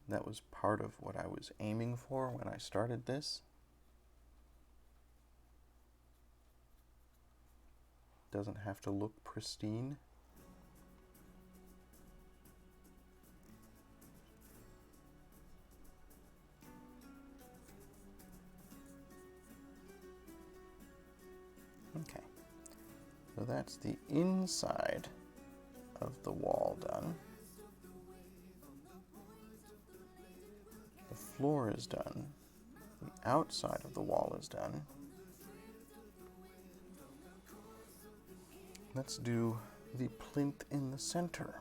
That was part of what I was aiming for when I started this. Doesn't have to look pristine. Okay, so that's the inside of the wall done. The floor is done. The outside of the wall is done. Let's do the plinth in the center.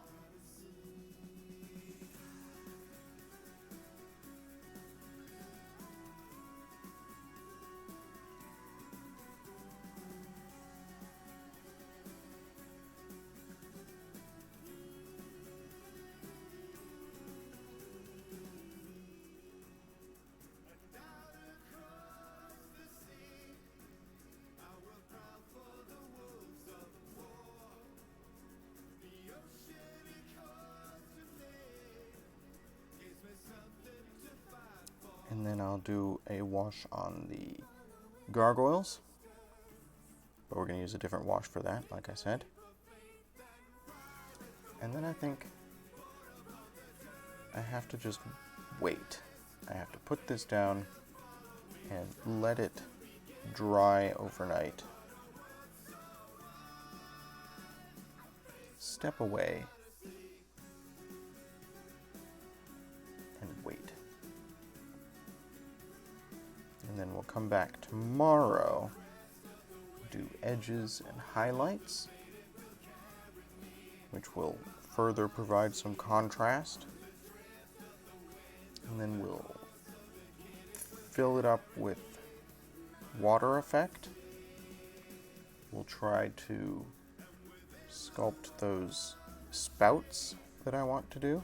And then I'll do a wash on the gargoyles. But we're going to use a different wash for that, like I said. And then I think I have to just wait. I have to put this down and let it dry overnight. Step away and wait. And then we'll come back tomorrow, do edges and highlights, which will further provide some contrast. And then we'll fill it up with water effect. We'll try to sculpt those spouts that I want to do.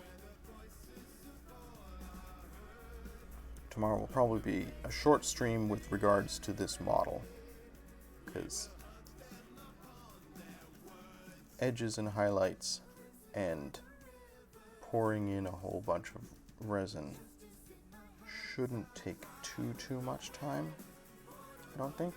Tomorrow will probably be a short stream with regards to this model, because edges and highlights and pouring in a whole bunch of resin shouldn't take too much time, I don't think.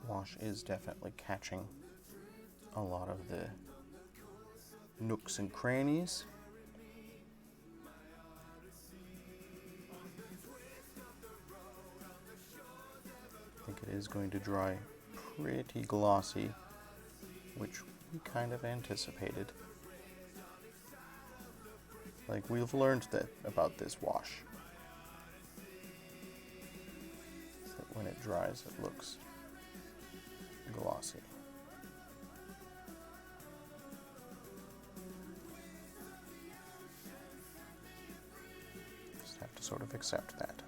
Wash is definitely catching a lot of the nooks and crannies. I think it is going to dry pretty glossy, which we kind of anticipated. Like, we've learned that about this wash. That when it dries, it looks glossy. Just have to sort of accept that.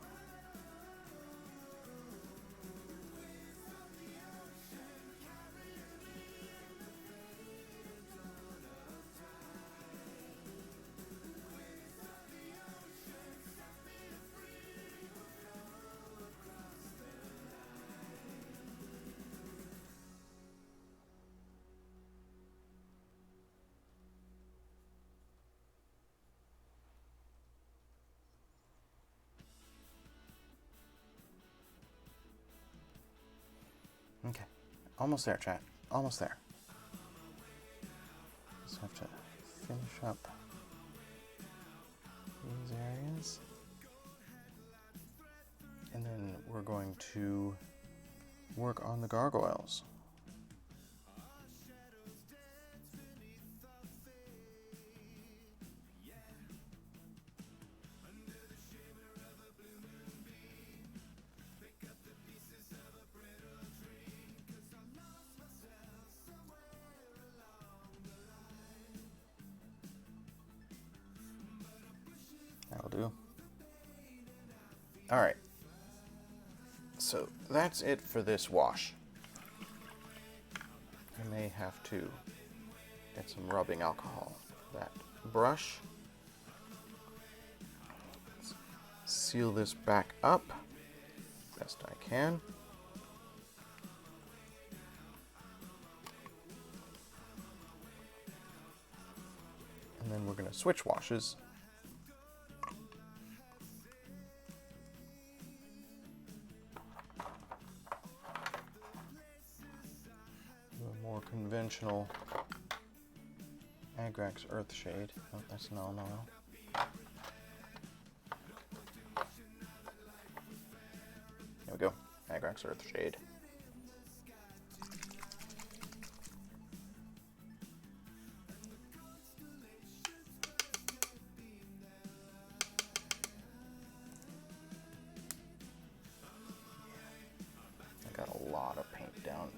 Almost there, chat. Almost there. Just have to finish up these areas. And then we're going to work on the gargoyles. That'll do. All right. So that's it for this wash. I may have to get some rubbing alcohol for that brush. Let's seal this back up best I can. And then we're going to switch washes. More conventional Agrax Earthshade. Oh, that's no. There we go. Agrax Earthshade. I got a lot of paint down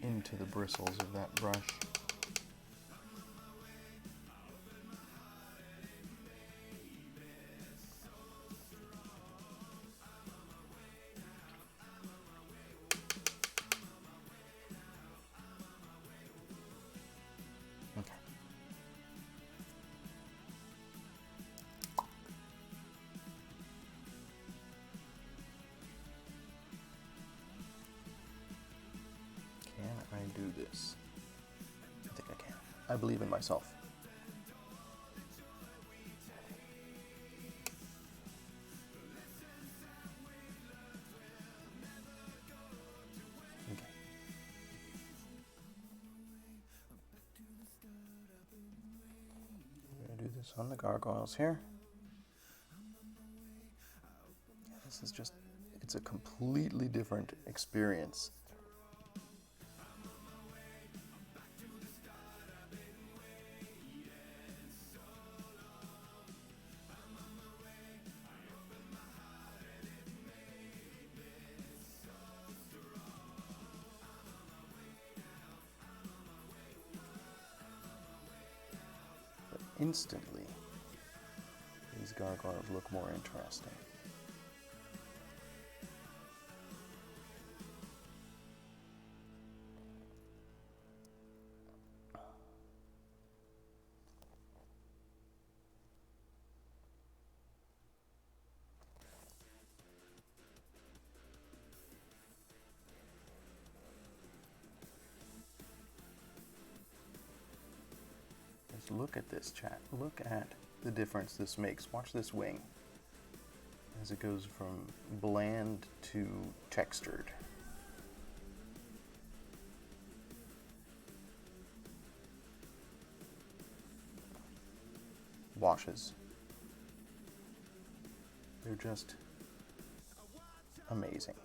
into the bristles of that brush. Okay. Can I do this? I think I can. I believe in myself. Okay. I'm gonna do this on the gargoyles here. This is just, it's a completely different experience. Instantly, these gargoyles look more interesting. Just look at this, chat. Look at the difference this makes. Watch this wing as it goes from bland to textured. Washes. They're just amazing.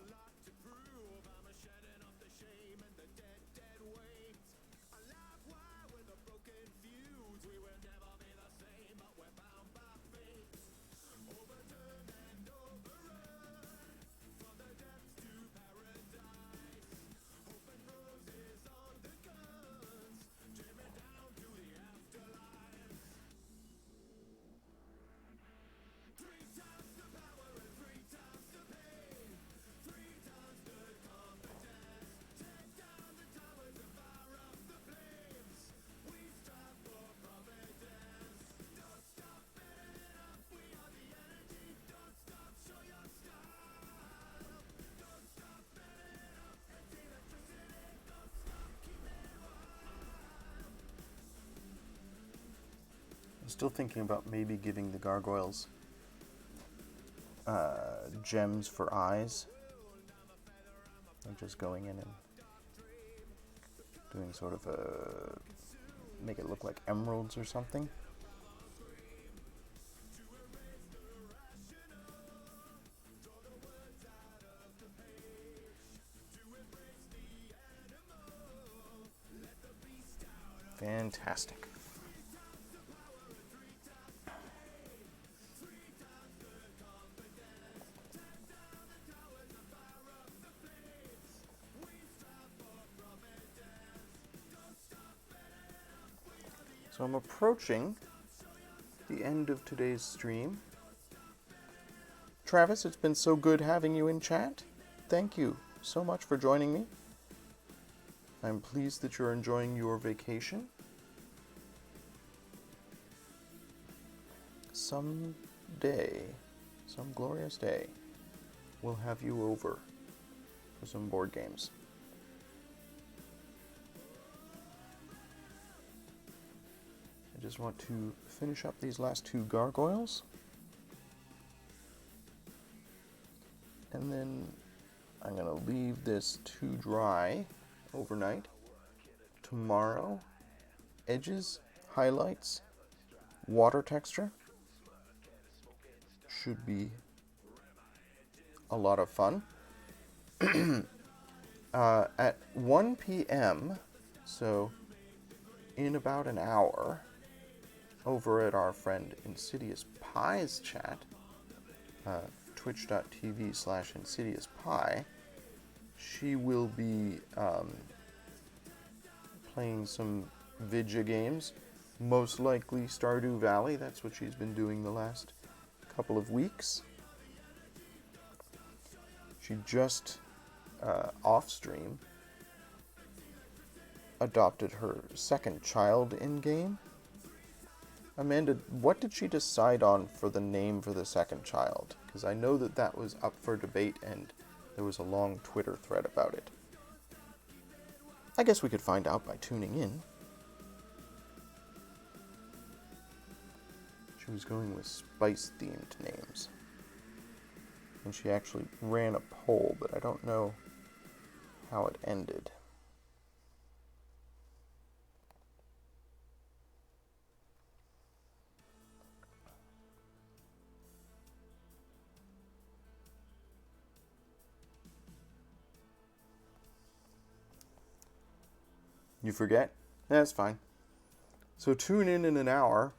I'm still thinking about maybe giving the gargoyles gems for eyes. I'm just going in and doing sort of a, make it look like emeralds or something. Fantastic. So I'm approaching the end of today's stream. Travis, it's been so good having you in chat. Thank you so much for joining me. I'm pleased that you're enjoying your vacation. Someday, some glorious day, we'll have you over for some board games. I just want to finish up these last two gargoyles. And then I'm going to leave this to dry overnight. Tomorrow, edges, highlights, water texture. Should be a lot of fun. At 1 p.m., so in about an hour, over at our friend Insidious Pie's chat, twitch.tv/InsidiousPie, she will be playing some Vidya games, most likely Stardew Valley. That's what she's been doing the last couple of weeks. She just, off stream, adopted her second child in-game. Amanda, what did she decide on for the name for the second child? Because I know that that was up for debate and there was a long Twitter thread about it. I guess we could find out by tuning in. She was going with spice-themed names. And she actually ran a poll, but I don't know how it ended. You forget? That's fine. So tune in an hour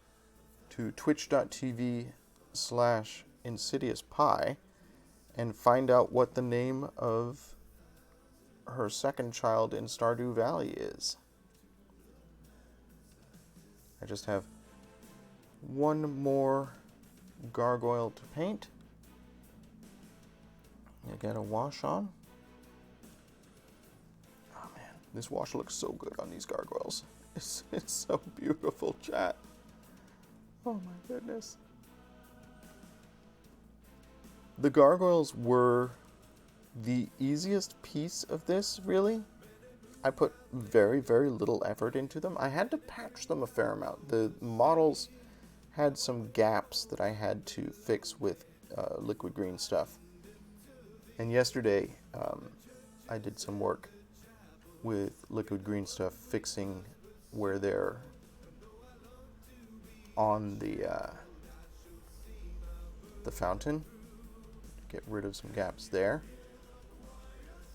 to twitch.tv/InsidiousPie and find out what the name of her second child in Stardew Valley is. I just have one more gargoyle to paint. I get a wash on. Oh man, this wash looks so good on these gargoyles. It's so beautiful, chat. Oh my goodness. The gargoyles were the easiest piece of this, really. I put very, very little effort into them. I had to patch them a fair amount. The models had some gaps that I had to fix with liquid green stuff. And yesterday, I did some work with liquid green stuff, fixing where they're on the fountain. Get rid of some gaps there.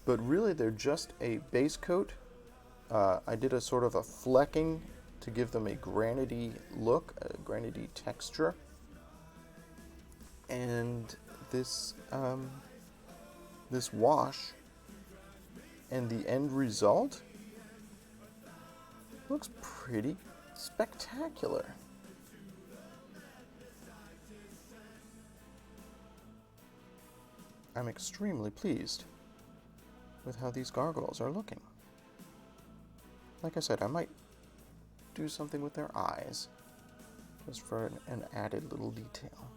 But really, they're just a base coat. I did a sort of a flecking to give them a granity look, a granity texture. And this this wash and the end result looks pretty spectacular. I'm extremely pleased with how these gargoyles are looking. Like I said, I might do something with their eyes, just for an added little detail.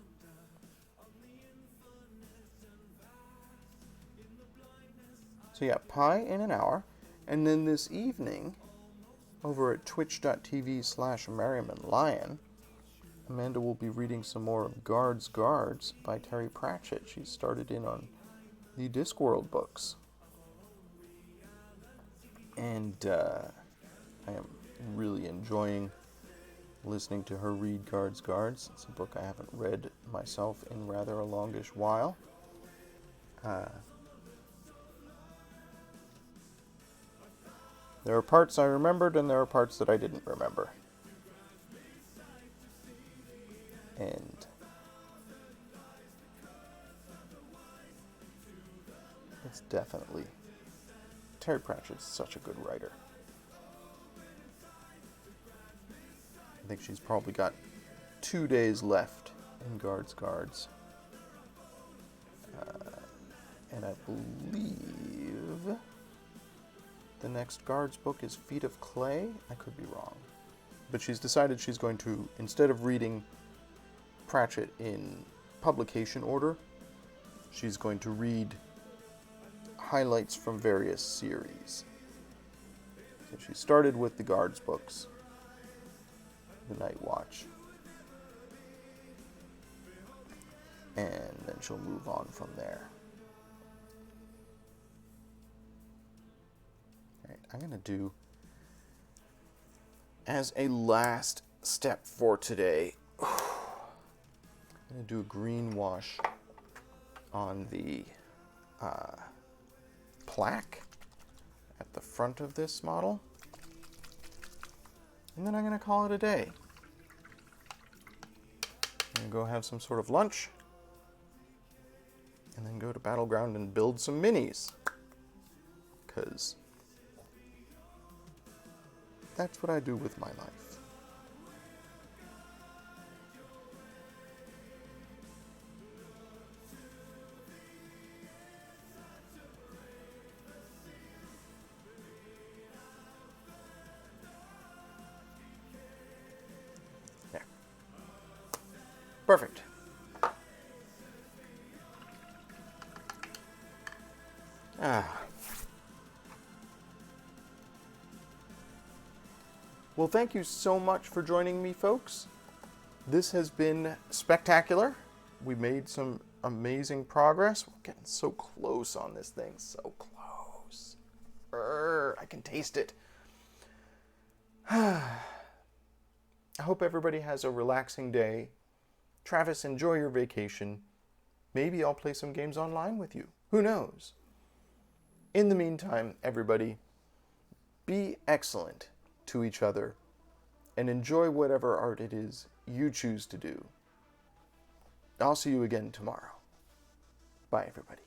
So yeah, pie in an hour, and then this evening, over at twitch.tv/MerrimanLion, Amanda will be reading some more of Guards by Terry Pratchett. She's started in on the Discworld books. And I am really enjoying listening to her read Guards. It's a book I haven't read myself in rather a longish while. There are parts I remembered and there are parts that I didn't remember. And it's definitely... Terry Pratchett's such a good writer. I think she's probably got 2 days left in Guards. And I believe the next Guards book is Feet of Clay. I could be wrong. But she's decided she's going to, instead of reading Pratchett in publication order, she's going to read highlights from various series. So she started with the Guards books, The Night Watch, and then she'll move on from there. Alright, I'm going to do, as a last step for today, I'm going to do a green wash on the plaque at the front of this model. And then I'm going to call it a day. I'm going to go have some sort of lunch. And then go to Battleground and build some minis. Because that's what I do with my life. Perfect. Well, thank you so much for joining me, folks. This has been spectacular. We made some amazing progress. We're getting so close on this thing. So close. I can taste it. I hope everybody has a relaxing day. Travis, enjoy your vacation. Maybe I'll play some games online with you. Who knows? In the meantime, everybody, be excellent to each other and enjoy whatever art it is you choose to do. I'll see you again tomorrow. Bye, everybody.